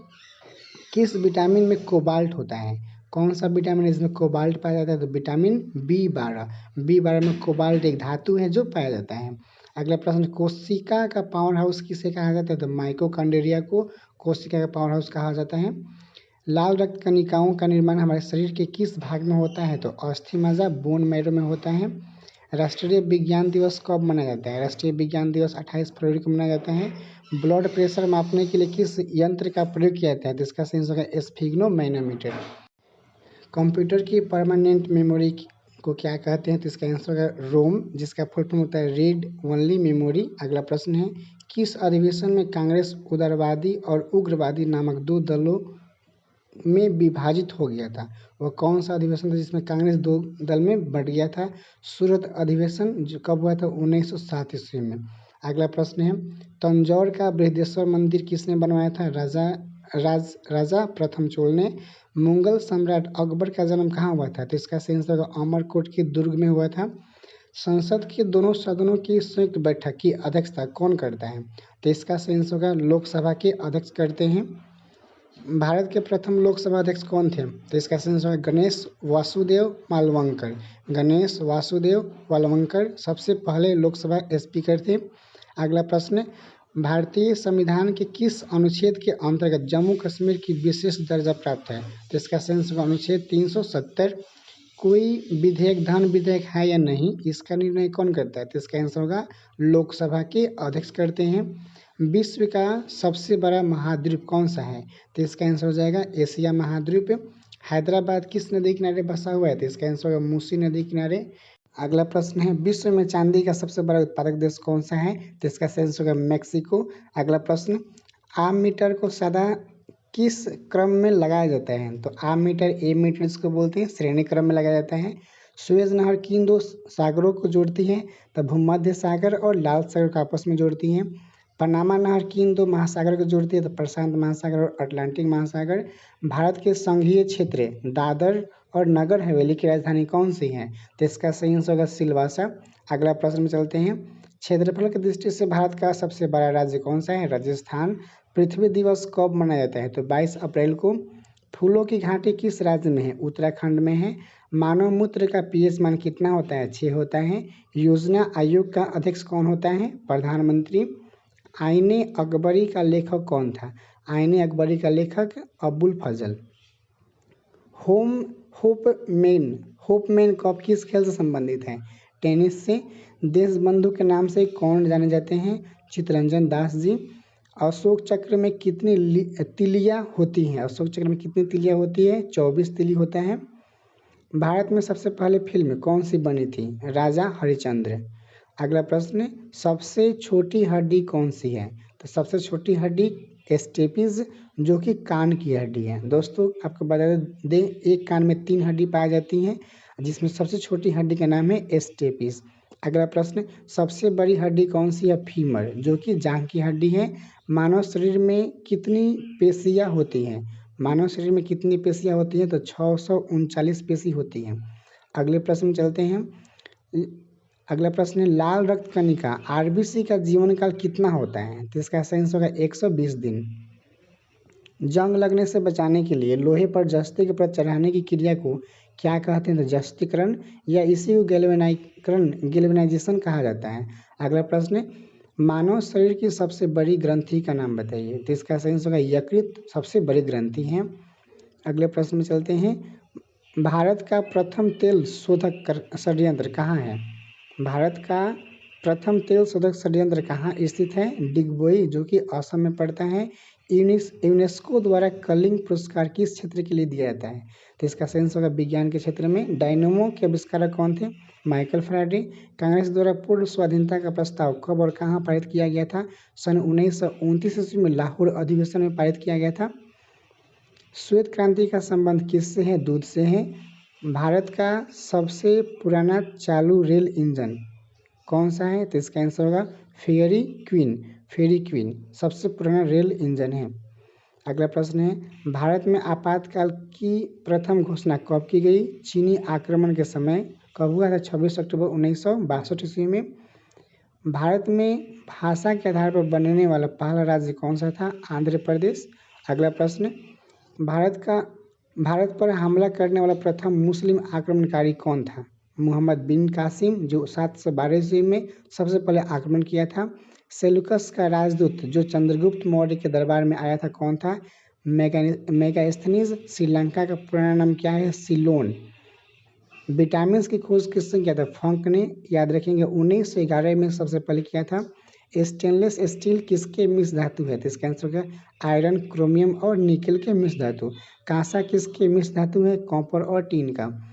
किस विटामिन में कोबाल्ट होता है? कौन सा विटामिन इसमें कोबाल्ट पाया जाता है? तो विटामिन B12 में कोबाल्ट एक धातु है जो पाया जाता है। अगला प्रश्न कोशिका का पावर हाउस किसे कहा जाता है? तो माइटोकॉन्ड्रिया को कोशिका का पावर हाउस कहा जाता है। लाल रक्त कणिकाओं का निर्माण हमारे शरीर के किस भाग में होता है? तो अस्थि मज्जा बोन मैरो में होता है। राष्ट्रीय विज्ञान दिवस कब मनाया जाता है? राष्ट्रीय विज्ञान दिवस 28 फरवरी को मनाया जाता है। ब्लड प्रेशर मापने के लिए किस यंत्र का प्रयोग किया जाता है? तो इसका सही आंसर है स्फिग्नोमैनोमीटर। कंप्यूटर की परमानेंट मेमोरी को क्या कहते हैं? तो इसका आंसर है रोम, जिसका फुल फॉर्म होता है रीड ओनली मेमोरी। अगला प्रश्न है, किस अधिवेशन में कांग्रेस उदारवादी और उग्रवादी नामक दो दलों में विभाजित हो गया था? वह कौन सा अधिवेशन था जिसमें कांग्रेस दो दल में बट गया था? सूरत अधिवेशन, जो कब हुआ था? 1907 ईस्वी में। अगला प्रश्न है, तंजौर का बृहदेश्वर मंदिर किसने बनवाया था? राजा प्रथम चोल ने। मुगल सम्राट अकबर का जन्म कहाँ हुआ था? तो इसका सही आंसर अमरकोट के दुर्ग में हुआ था। संसद के दोनों सदनों की संयुक्त बैठक की अध्यक्षता कौन करता है? तो इसका सही आंसर लोकसभा के अध्यक्ष करते हैं। भारत के प्रथम लोकसभा अध्यक्ष कौन थे? तो इसका सही आंसर गणेश वासुदेव मालवंकर। गणेश वासुदेव मालवंकर सबसे पहले लोकसभा स्पीकर थे। अगला प्रश्न, भारतीय संविधान के किस अनुच्छेद के अंतर्गत जम्मू कश्मीर की विशेष दर्जा प्राप्त है? तो इसका सही आंसर अनुच्छेद 370। कोई विधेयक धन विधेयक है या नहीं, इसका निर्णय कौन करता है? तो इसका आंसर होगा लोकसभा के अध्यक्ष करते हैं। विश्व का सबसे बड़ा महाद्वीप कौन सा है? तो इसका आंसर हो जाएगा एशिया महाद्वीप। हैदराबाद किस नदी किनारे बसा हुआ है? तो इसका आंसर होगा मूसी नदी किनारे। अगला प्रश्न है, विश्व में चांदी का सबसे बड़ा उत्पादक देश कौन सा है? तो इसका सही आंसर होगा मैक्सिको। अगला प्रश्न, आम मीटर को सदा किस क्रम में लगाया जाता है? तो आम मीटर ए मीटर इसको बोलते हैं, श्रेणी क्रम में लगाया जाता है। सुएज नहर किन दो सागरों को जोड़ती है? तो भूमध्य सागर और लाल सागर को आपस में जोड़ती है। पनामा नहर किन दो महासागर को जोड़ती है? तो प्रशांत महासागर और अटलांटिक महासागर। भारत के संघीय क्षेत्र दादर और नगर हवेली की राजधानी कौन सी है? तो इसका सही आंसर होगा सिलवासा। अगला प्रश्न में चलते हैं, क्षेत्रफल की दृष्टि से भारत का सबसे बड़ा राज्य कौन सा है? राजस्थान। पृथ्वी दिवस कब मनाया जाता है? तो 22 अप्रैल को। फूलों की घाटी किस राज्य में है? उत्तराखंड में है। मानव मूत्र का पीएच मान कितना होता है? 6 होता है। योजना आयोग का अध्यक्ष कौन होता है? प्रधानमंत्री। आईने अकबरी का लेखक कौन था? आईने अकबरी का लेखक अबुल फजल। होपमैन कप किस खेल से संबंधित है? टेनिस से। देशबंधु के नाम से कौन जाने जाते हैं? चित्तरंजन दास जी। अशोक चक्र में कितनी तिलियां होती हैं? अशोक चक्र में कितनी तिलियां होती है? 24 तिली होता है। भारत में सबसे पहले फिल्म कौन सी बनी थी? राजा हरिश्चंद्र। अगला प्रश्न, सबसे छोटी हड्डी कौन सी है? तो सबसे छोटी हड्डी स्टेपिस, जो कि कान की हड्डी है। दोस्तों आपको बता दें, एक कान में 3 हड्डी पाई जाती हैं, जिसमें सबसे छोटी हड्डी का नाम है स्टेपिस। अगला प्रश्न, सबसे बड़ी हड्डी कौन सी है? फीमर, जो कि जांघ की हड्डी है। मानव शरीर में कितनी पेशियां होती हैं? मानव शरीर में कितनी पेशियां होती हैं? तो 639 पेशी होती हैं। अगले प्रश्न में चलते हैं। अगला प्रश्न है, लाल रक्त कणिका आरबीसी का जीवन काल कितना होता है? तो इसका सही आंसर होगा 120 दिन। जंग लगने से बचाने के लिए लोहे पर जस्ते के परत चढ़ाने की क्रिया को क्या कहते हैं? तो जस्तीकरण, या इसी को गैल्वेनाइजेशन कहा जाता है। अगला प्रश्न, मानव शरीर की सबसे बड़ी ग्रंथि का नाम बताइए। तो इसका सही आंसर होगा यकृत सबसे बड़ी ग्रंथि है। अगले प्रश्न में चलते हैं, भारत का प्रथम तेल शोधक षड्यंत्र कहाँ है? भारत का प्रथम तेल शोधक षड्यंत्र कहाँ स्थित है? डिगबोई, जो कि असम में पड़ता है। यूनेस्को द्वारा कलिंग पुरस्कार किस क्षेत्र के लिए दिया जाता है? तो इसका सही आंसर होगा विज्ञान के क्षेत्र में। डायनेमो के आविष्कारक कौन थे? Michael Faraday. कांग्रेस द्वारा पूर्ण स्वाधीनता का प्रस्ताव कब और कहाँ पारित किया गया था? सन 1929 ईस्वी में लाहौर अधिवेशन में पारित किया गया था। श्वेत क्रांति का संबंध किससे है? दूध से है। भारत का सबसे पुराना चालू रेल इंजन कौन सा है? तो इसका आंसर होगा फेरी क्वीन सबसे पुराना रेल इंजन है। अगला प्रश्न है, भारत में आपातकाल की प्रथम घोषणा कब की गई? चीनी आक्रमण के समय। कब हुआ था? 26 अक्टूबर 1962 ईस्वी में। भारत में भाषा के आधार पर बनने वाला पहला राज्य कौन सा था? आंध्र प्रदेश। अगला प्रश्न, भारत पर हमला करने वाला प्रथम मुस्लिम आक्रमणकारी कौन था? मोहम्मद बिन कासिम, जो 712 ईस्वी में सबसे पहले आक्रमण किया था। सेल्यूकस का राजदूत जो चंद्रगुप्त मौर्य के दरबार में आया था कौन था? मेगास्थनीज। श्रीलंका का पुराना नाम क्या है? सिलोन। विटामिन की खोज किसने किया था? फंक ने। याद रखेंगे 1911 में सबसे पहले किया था। स्टेनलेस स्टील किसके मिश्र धातु है? तो इसका आंसर होगा आयरन, क्रोमियम और निकेल के मिश्र धातु। कांसा किसके मिश्र धातु है? कॉपर और टीन का।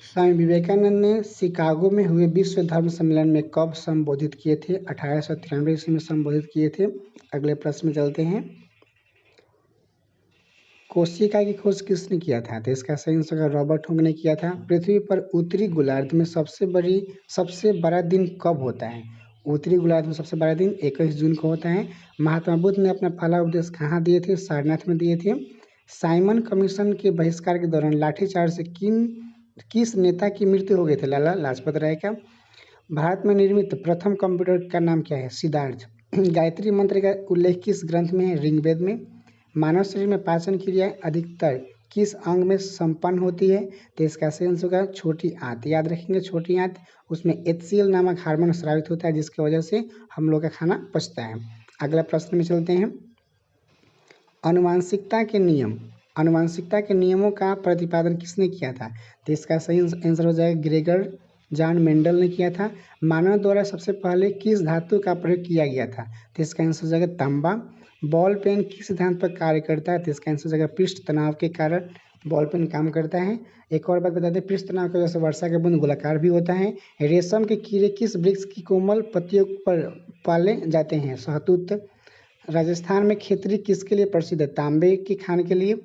स्वामी विवेकानंद ने शिकागो में हुए विश्व धर्म सम्मेलन में कब संबोधित किए थे? 1893 ईस्वी में संबोधित किए थे। अगले प्रश्न में चलते हैं। कोशिका की खोज किसने किया था? तो इसका सही आंसर रॉबर्ट हुक ने किया था। पृथ्वी पर उत्तरी गोलार्ध में सबसे बड़ा दिन कब होता है? उत्तरी गोलार्ध में सबसे बड़ा दिन 21 जून को होता है। महात्मा बुद्ध ने अपना पहला उपदेश कहाँ दिए थे? सारनाथ में दिए थे। साइमन कमीशन के बहिष्कार के दौरान लाठीचार्ज से किस नेता की मृत्यु हो गई थी? लाला लाजपत राय का। भारत में निर्मित प्रथम कंप्यूटर का नाम क्या है? सिद्धार्थ। गायत्री मंत्र का उल्लेख किस ग्रंथ में है? ऋग्वेद में। मानव शरीर में पाचन क्रिया अधिकतर किस अंग में संपन्न होती है? तो इसका सही आंसर होगा छोटी आंत। याद रखेंगे छोटी आंत, उसमें HCl नामक हार्मोन स्रावित होता है जिसकी वजह से हम लोग का खाना पचता है। अगला प्रश्न में चलते हैं। आनुवांशिकता के नियमों का प्रतिपादन किसने किया था? तो इसका सही आंसर हो जाएगा ग्रेगर जॉन मेंडल ने किया था। मानव द्वारा सबसे पहले किस धातु का प्रयोग किया गया था? तो इसका आंसर हो जाएगा तांबा। बॉल पेन किस सिद्धांत पर कार्य करता है? तो इसका आंसर हो जाएगा पृष्ठ तनाव के कारण बॉल पेन काम करता है। एक और बात बता दें, पृष्ठ तनाव की वजह से वर्षा के बूंद गोलाकार भी होता है। रेशम के कीड़े किस वृक्ष की कोमल पत्तियों पर पाले जाते हैं? शहतूत। राजस्थान में खेतरी किसके लिए प्रसिद्ध है? तांबे के खान के लिए।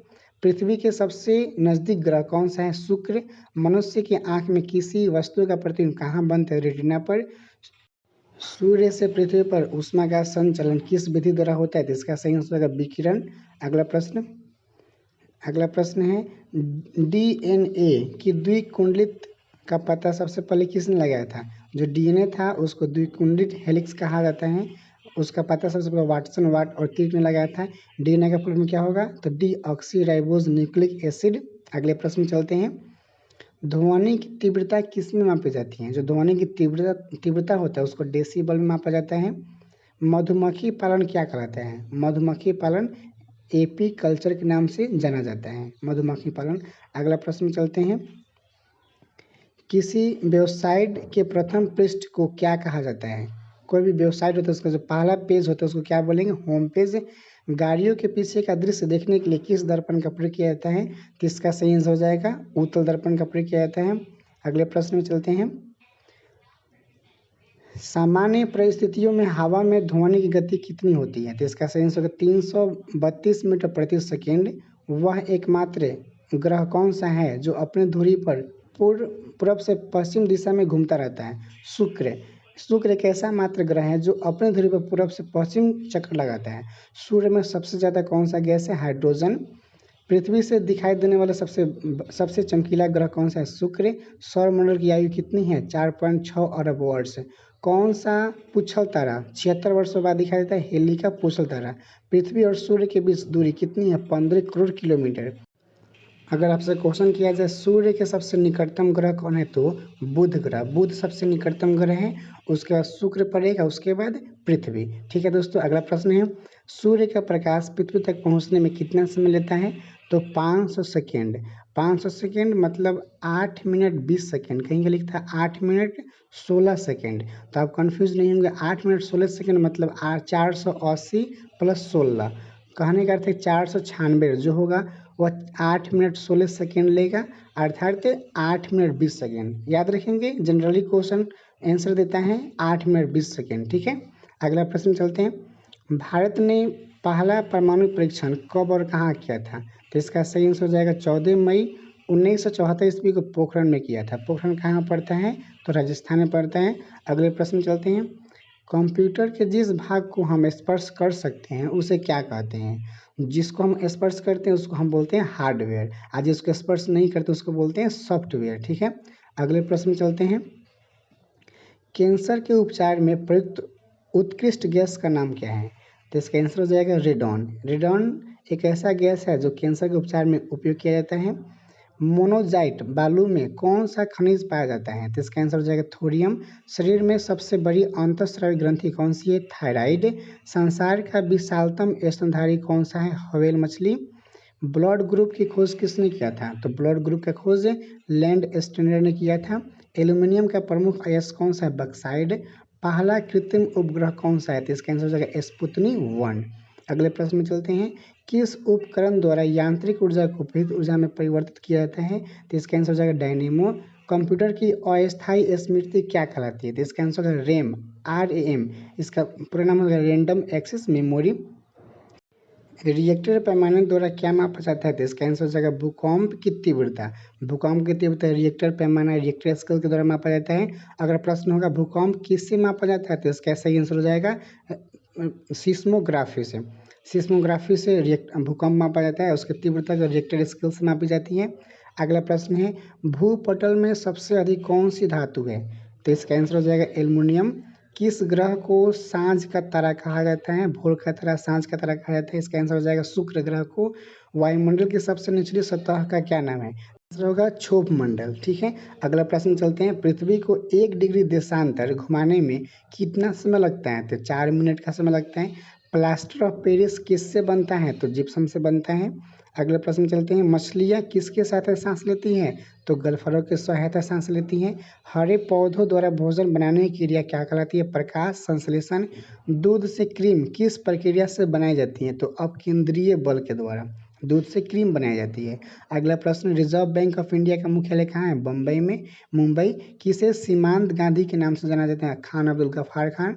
पृथ्वी के सबसे नजदीक ग्रह कौन सा है? शुक्र। मनुष्य की आंख में किसी वस्तु का प्रतिबिंब कहाँ बनता है? रेटिना पर। सूर्य से पृथ्वी पर ऊष्मा का संचलन किस विधि द्वारा होता है? तो इसका सही आंसर है विकिरण। अगला प्रश्न है DNA की द्विकुंडलित का पता सबसे पहले किसने लगाया था? जो DNA था उसको द्विकुंडलित हेलिक्स कहा जाता है। उसका पता सबसे पहले वाटसन वाट और क्रिक ने लगाया था। DNA का फुल फॉर्म क्या होगा? तो डीऑक्सीराइबोज न्यूक्लिक एसिड। अगले प्रश्न में चलते हैं। ध्वनि की तीव्रता किस में मापी जाती है? जो ध्वनि की तीव्रता होता है उसको डेसिबल में मापा जाता है। मधुमक्खी पालन क्या कहलाता है? मधुमक्खी पालन एपी कल्चर के नाम से जाना जाता है, मधुमक्खी पालन। अगला प्रश्न में चलते हैं। किसी वेबसाइट के प्रथम पृष्ठ को क्या कहा जाता है? कोई भी वेबसाइट होता है उसका जो पहला पेज होता है उसको क्या बोलेंगे? Home page. गाड़ियों के पीछे का दृश्य देखने के लिए किस दर्पण का प्रयोग किया जाता है? तो इसका सही आंसर हो जाएगा उत्तल दर्पण का प्रयोग किया जाता है। अगले प्रश्न में चलते हैं। सामान्य परिस्थितियों में हवा में ध्वनि की गति कितनी होती है? तो इसका सही आंसर होगा 332 मीटर प्रति सेकेंड। वह एकमात्र ग्रह कौन सा है जो अपने धुरी पर पूर्व से पश्चिम दिशा में घूमता रहता है? शुक्र। शुक्र एक ऐसा मात्र ग्रह है जो अपने धुरी पर पूर्व से पश्चिम चक्कर लगाता है। सूर्य में सबसे ज़्यादा कौन सा गैस है? हाइड्रोजन। पृथ्वी से दिखाई देने वाला सबसे चमकीला ग्रह कौन सा है? शुक्र। सौरमंडल की आयु कितनी है? 4.6 अरब वर्ष। कौन सा पुच्छल तारा 76 वर्षों बाद दिखाई देता है? हेली का पुच्छल तारा। पृथ्वी और सूर्य के बीच दूरी कितनी है? 15 करोड़ किलोमीटर। अगर आपसे क्वेश्चन किया जाए सूर्य के सबसे निकटतम ग्रह कौन है, तो बुध ग्रह। बुध सबसे निकटतम ग्रह है, उसके बाद शुक्र पड़ेगा, उसके बाद पृथ्वी। ठीक है दोस्तों, अगला प्रश्न है। सूर्य का प्रकाश पृथ्वी तक पहुंचने में कितना समय लेता है? तो 500 सेकेंड। 500 सेकेंड मतलब 8 मिनट 20 सेकेंड। कहीं का लिखता है 8 मिनट 16 सेकेंड, तो आप कंफ्यूज नहीं होंगे। 8 मिनट 16 सेकेंड मतलब 480 प्लस 16, कहने का अर्थ है 496 जो होगा वह 8 मिनट 16 सेकेंड लेगा, अर्थात 8 मिनट 20 सेकेंड। याद रखेंगे, जनरली क्वेश्चन आंसर देता है 8 मिनट 20 सेकेंड। ठीक है, अगला प्रश्न चलते हैं। भारत ने पहला परमाणु परीक्षण कब और कहाँ किया था? तो इसका सही आंसर हो जाएगा 14 मई 1974 ईस्वी को पोखरण में किया था। पोखरण कहाँ पड़ता है? तो राजस्थान में पड़ता है। अगले प्रश्न चलते हैं। कंप्यूटर के जिस भाग को हम स्पर्श कर सकते हैं उसे क्या कहते हैं? जिसको हम स्पर्श करते हैं उसको हम बोलते हैं हार्डवेयर, आज जिसको स्पर्श नहीं करते उसको बोलते हैं सॉफ्टवेयर। ठीक है, अगले प्रश्न में चलते हैं। कैंसर के उपचार में प्रयुक्त उत्कृष्ट गैस का नाम क्या है? तो इसका आंसर हो जाएगा रेडॉन। रेडॉन एक ऐसा गैस है जो कैंसर के उपचार में उपयोग किया जाता है। मोनोजाइट बालू में कौन सा खनिज पाया जाता है? तो इसका आंसर हो जाएगा थोरियम। शरीर में सबसे बड़ी अंतःस्रावी ग्रंथि कौन सी है? थायराइड। संसार का विशालतम स्तनधारी कौन सा है? व्हेल मछली। ब्लड ग्रुप की खोज किसने किया था? तो ब्लड ग्रुप का खोज लैंड स्टेनर ने किया था। एल्यूमिनियम का प्रमुख अयस्क कौन सा है? बक्साइड। पहला कृत्रिम उपग्रह कौन सा है? तो इसका आंसर हो जाएगा स्पुतनिक 1। अगले प्रश्न में चलते हैं। किस उपकरण द्वारा यांत्रिक ऊर्जा को विद्युत ऊर्जा में परिवर्तित किया जाता है? तो इसका आंसर हो जाएगा डायनेमो। कंप्यूटर की अस्थायी स्मृति क्या कहलाती है? तो इसका आंसर होगा रैम, RAM। इसका पूरा नाम होगा रैंडम एक्सेस मेमोरी। रिएक्टर पैमाने द्वारा क्या मापा जाता है? तो इसका आंसर हो जाएगा भूकंप की तीव्रता। भूकंप की तीव्रता रिएक्टर पैमाना, रिएक्टर स्केल के द्वारा मापा जाता है। अगर प्रश्न होगा भूकंप किससे मापा जाता है? तो इसका सही आंसर हो जाएगा सिस्मोग्राफी से। सिस्मोग्राफी से भूकंप मापा जाता है, उसकी तीव्रता जो रिएक्टर स्केल से मापी जाती है। अगला प्रश्न है, भूपटल में सबसे अधिक कौन सी धातु है? तो इसका आंसर हो जाएगा एल्युमिनियम। किस ग्रह को सांझ का तारा कहा जाता है? भोर का तारा, सांझ का तारा कहा जाता है। इसका आंसर हो जाएगा शुक्र ग्रह को। वायुमंडल की सबसे निचली सतह का क्या नाम है? आंसर होगा क्षोभ मंडल। ठीक है, अगला प्रश्न चलते हैं। पृथ्वी को 1 डिग्री देशांतर घुमाने में कितना समय लगता है? तो 4 मिनट का समय लगता है। प्लास्टर ऑफ पेरिस किससे बनता है? तो जिप्सम से बनता है। अगले प्रश्न चलते हैं। मछलियाँ किसके सहायता से सांस लेती हैं? तो गलफरों की सहायता सांस लेती हैं। हरे पौधों द्वारा भोजन बनाने की क्रिया क्या कहलाती है? प्रकाश संश्लेषण। दूध से क्रीम किस प्रक्रिया से बनाई जाती है? तो अपकेंद्रीय बल के द्वारा दूध से क्रीम बनाई जाती है। अगला प्रश्न, रिजर्व बैंक ऑफ इंडिया का मुख्यालय कहाँ है? बम्बई में, मुंबई। किसे सीमांत गांधी के नाम से जाना जाता है? खान अब्दुल गफ्फार खान।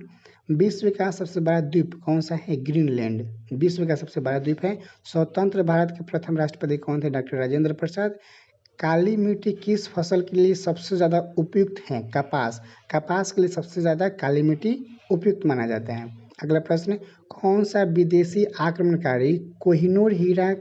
विश्व का सबसे बड़ा द्वीप कौन सा है? ग्रीनलैंड विश्व का सबसे बड़ा द्वीप है। स्वतंत्र भारत के प्रथम राष्ट्रपति कौन थे? डॉक्टर राजेंद्र प्रसाद। काली मिट्टी किस फसल के लिए सबसे ज़्यादा उपयुक्त है? कपास। कपास के लिए सबसे ज़्यादा काली मिट्टी उपयुक्त माना जाता है। अगला प्रश्न, कौन सा विदेशी आक्रमणकारी कोहिनूर हीरा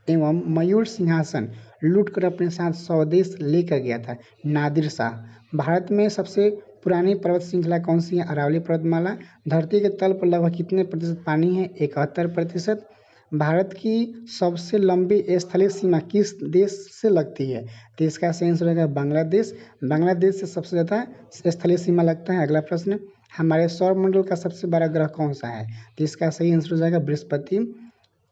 एवं मयूर सिंहासन लूट कर अपने साथ स्वदेश लेकर गया था? नादिर शाह। भारत में सबसे पुरानी पर्वत श्रृंखला कौन सी है? अरावली पर्वतमाला। धरती के तल पर लगभग कितने प्रतिशत पानी है? 71%। भारत की सबसे लंबी स्थलीय सीमा किस देश से लगती है? तो इसका सही आंसर रहेगा बांग्लादेश। बांग्लादेश से सबसे ज़्यादा स्थलीय सीमा लगता है। अगला प्रश्न, हमारे सौरमंडल का सबसे बड़ा ग्रह कौन सा है? तो इसका सही आंसर हो जाएगा बृहस्पति।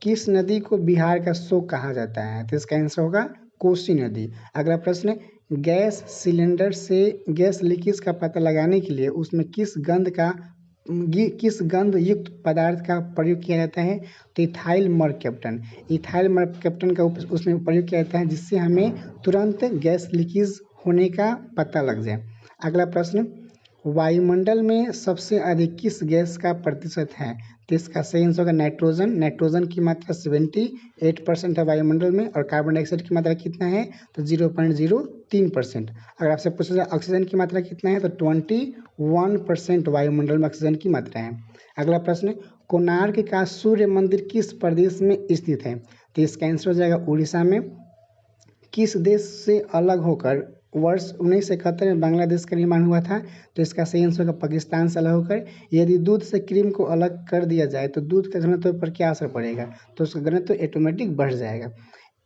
किस नदी को बिहार का शोक कहा जाता है? तो इसका आंसर होगा कोसी नदी। अगला प्रश्न, गैस सिलेंडर से गैस लीकेज का पता लगाने के लिए उसमें किस किस गंध युक्त पदार्थ का प्रयोग किया जाता है? तो इथाइल मरकैप्टन। इथाइल मरकैप्टन का उसमें प्रयोग किया जाता है जिससे हमें तुरंत गैस लीकेज होने का पता लग जाए। अगला प्रश्न, वायुमंडल में सबसे अधिक किस गैस का प्रतिशत है? तो इसका सही आंसर होगा नाइट्रोजन। नाइट्रोजन की मात्रा 78% है वायुमंडल में। और कार्बन डाइऑक्साइड की मात्रा कितना है? तो 0.03%। अगर आपसे पूछा जाए ऑक्सीजन की मात्रा कितना है? तो 21% वायुमंडल में ऑक्सीजन की मात्रा है। अगला प्रश्न, कोणार्क का सूर्य मंदिर किस प्रदेश में स्थित है? तो इसका आंसर हो जाएगा उड़ीसा में। किस देश से अलग होकर वर्ष 1971 में बांग्लादेश का निर्माण हुआ था? तो इसका सही आंसर होगा पाकिस्तान से अलग होकर। यदि दूध से क्रीम को अलग कर दिया जाए तो दूध के घनत्व पर क्या असर पड़ेगा? तो उसका घनत्व ऑटोमेटिक बढ़ जाएगा।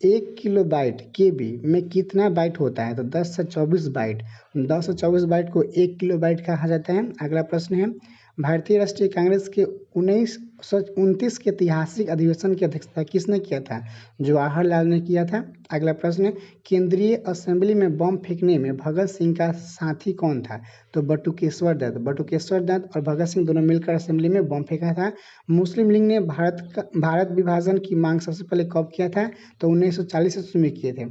1 किलोबाइट KB में कितना बाइट होता है? तो 10 से 24 बाइट। 10 से 24 बाइट को 1 किलोबाइट कहा जाता है। अगला प्रश्न है, भारतीय राष्ट्रीय कांग्रेस के 1929 के ऐतिहासिक अधिवेशन की अध्यक्षता किसने किया था? जवाहरलाल ने किया था। अगला प्रश्न, केंद्रीय असेंबली में बम फेंकने में भगत सिंह का साथी कौन था? तो बटुकेश्वर दत्त। बटुकेश्वर दत्त और भगत सिंह दोनों मिलकर असेंबली में बम फेंका था। मुस्लिम लीग ने भारत विभाजन की मांग सबसे पहले कब किया था? तो 1940 ईस्वी में किए थे।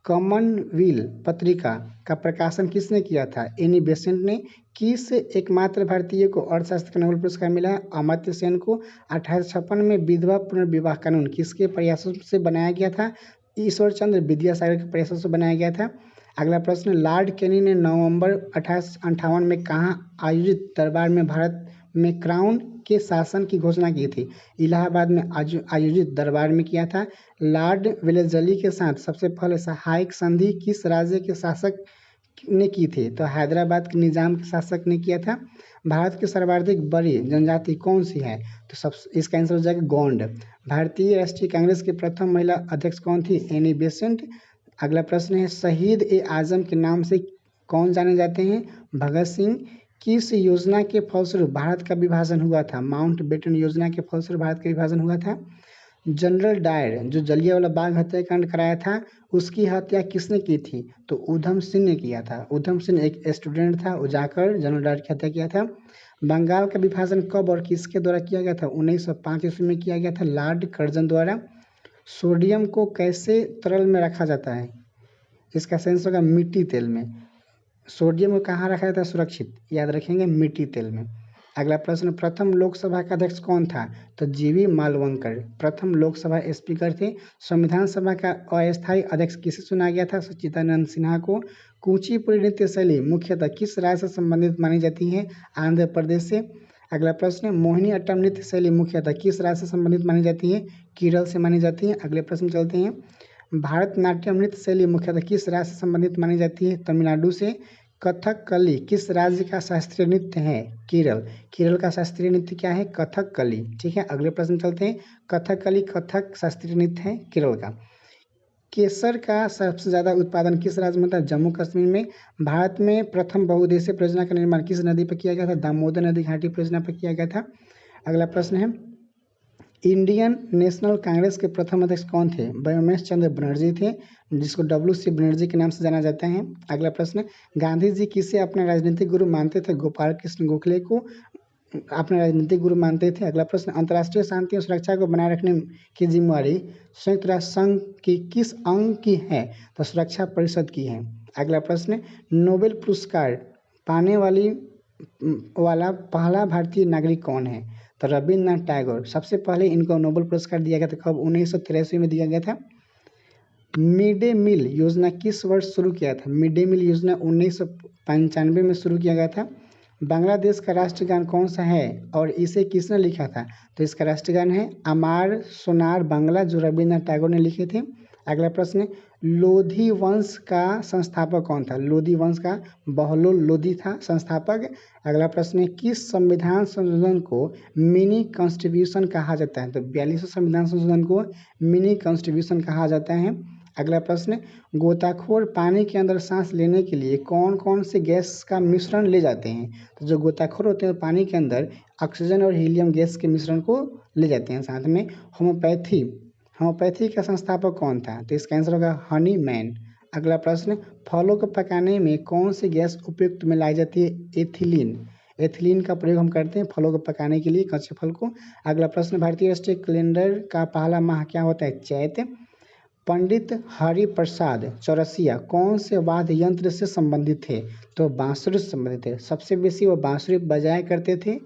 कॉमनवेल्थ पत्रिका का प्रकाशन किसने किया था? एनी बेसेंट ने। किस एकमात्र भारतीय को अर्थशास्त्र का नोबेल पुरस्कार मिला है? अमर्त्य सेन को। 1856 में विधवा पुनर्विवाह कानून किसके प्रयासों से बनाया गया था? ईश्वर चंद्र विद्यासागर के प्रयासों से बनाया गया था। अगला प्रश्न, लॉर्ड कैनी ने नवंबर 1858 में कहाँ आयोजित दरबार में भारत में क्राउन के शासन की घोषणा की थी? इलाहाबाद में आयोजित दरबार में किया था। लॉर्ड वेलेस्ली के साथ सबसे पहले सहायक संधि किस राज्य के शासक ने की थी? तो हैदराबाद के निजाम के शासक ने किया था। भारत की सर्वाधिक बड़ी जनजाति कौन सी है? तो इसका आंसर हो जाएगा गोंड। भारतीय राष्ट्रीय कांग्रेस की प्रथम महिला अध्यक्ष कौन थी? Annie Besant. अगला प्रश्न है, शहीद ए आजम के नाम से कौन जाने जाते हैं? भगत सिंह। किस योजना के फलस्वरूप भारत का विभाजन हुआ था? माउंटबेटन योजना के फलस्वरूप भारत का विभाजन हुआ था। जनरल डायर जो जलियांवाला बाग हत्याकांड कराया था उसकी हत्या किसने की थी? तो उधम सिंह ने किया था। उधम सिंह एक स्टूडेंट था, वो जाकर जनरल डायर की हत्या किया था। बंगाल का विभाजन कब और किसके द्वारा किया गया था? 1905 ईस्वी में किया गया था, लॉर्ड कर्जन द्वारा। सोडियम को कैसे तरल में रखा जाता है? इसका सेंस होगा मिट्टी तेल में। सोडियम को कहाँ रखा जाता है सुरक्षित? याद रखेंगे, मिट्टी तेल में। अगला प्रश्न, प्रथम लोकसभा का अध्यक्ष कौन था? तो जीवी मालवंकर प्रथम लोकसभा स्पीकर थे। संविधान सभा का अस्थायी अध्यक्ष किसे चुना गया था? सच्चिदानंद सिन्हा को। कुचिपुड़ी नृत्य शैली मुख्यतः किस राज्य से संबंधित मानी जाती है? आंध्र प्रदेश से। अगला प्रश्न, मोहिनी अट्टम नृत्य शैली मुख्यतः किस राज्य से संबंधित मानी जाती है? केरल से मानी जाती है। अगले प्रश्न चलते हैं, भारतनाट्यम नृत्य शैली मुख्यतः किस राज्य से संबंधित मानी जाती है? तमिलनाडु से। कथकली किस राज्य का शास्त्रीय नृत्य है? केरल। केरल का शास्त्रीय नृत्य क्या है? कथकली। ठीक है, अगले प्रश्न चलते हैं, कथकली कथक शास्त्रीय नृत्य है केरल का। केसर का सबसे ज़्यादा उत्पादन किस राज्य में होता है? जम्मू कश्मीर में। भारत में प्रथम बहुउद्देशीय परियोजना का निर्माण किस नदी पर किया गया था? दामोदर नदी घाटी परियोजना पर किया गया था। अगला प्रश्न है, इंडियन नेशनल कांग्रेस के प्रथम अध्यक्ष कौन थे? ब्रह्मेश चंद्र बनर्जी थे, जिसको WC बनर्जी के नाम से जाना जाता है। अगला प्रश्न, गांधी जी किसे अपना राजनीतिक गुरु मानते थे? गोपाल कृष्ण गोखले को अपना राजनीतिक गुरु मानते थे। अगला प्रश्न, अंतर्राष्ट्रीय शांति और सुरक्षा को बनाए रखने की जिम्मेवारी संयुक्त राष्ट्र संघ की किस अंग की है? तो सुरक्षा परिषद की है। अगला प्रश्न, नोबेल पुरस्कार पाने वाला पहला भारतीय नागरिक कौन है? तो रविन्द्रनाथ टैगोर। सबसे पहले इनको नोबेल पुरस्कार दिया गया था कब? 1983 में दिया गया था। मिड डे मील योजना किस वर्ष शुरू किया था? मिड डे मील योजना 1995 में शुरू किया गया था। बांग्लादेश का राष्ट्रगान कौन सा है और इसे किसने लिखा था? तो इसका राष्ट्रगान है अमार सोनार बांग्ला, जो रविन्द्रनाथ टैगोर ने लिखे थे। अगला प्रश्न, लोधी वंश का संस्थापक कौन था? लोधी वंश का बहलोल लोधी था संस्थापक। अगला प्रश्न है, किस संविधान संशोधन को मिनी कॉन्स्टिट्यूशन कहा जाता है? तो 42वें संविधान संशोधन को मिनी कॉन्स्टिट्यूशन कहा जाता है। अगला प्रश्न, गोताखोर पानी के अंदर सांस लेने के लिए कौन कौन से गैस का मिश्रण ले जाते हैं? तो जो गोताखोर होते हैं पानी के अंदर ऑक्सीजन और हीलियम गैस के मिश्रण को ले जाते हैं साथ में। होम्योपैथी का संस्थापक कौन था? तो इसका आंसर होगा हनी मैन। अगला प्रश्न, फलों को पकाने में कौन सी गैस उपयुक्त में लाई जाती है? एथिलीन। एथिलीन का प्रयोग हम करते हैं फलों को पकाने के लिए, कच्चे फल को। अगला प्रश्न, भारतीय राष्ट्रीय कैलेंडर का पहला माह क्या होता है? चैत। पंडित हरिप्रसाद चौरसिया कौन से वाद्य यंत्र से संबंधित थे? तो बांसुरी से संबंधित थे, सबसे बेसी वो बांसुरी बजाया करते थे।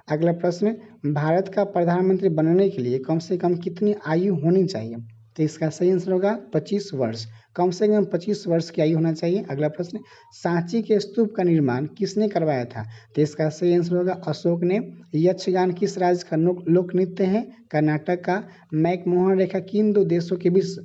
अगला प्रश्न, भारत का प्रधानमंत्री बनने के लिए कम से कम कितनी आयु होनी चाहिए? तो इसका सही आंसर होगा 25 वर्ष। कम से कम 25 वर्ष की आयु होना चाहिए। अगला प्रश्न, सांची के स्तूप का निर्माण किसने करवाया था? तो इसका सही आंसर होगा अशोक ने। यक्षगान किस राज्य का लोक नृत्य है? कर्नाटक का। मैकमोहन रेखा किन दो देशों के बीच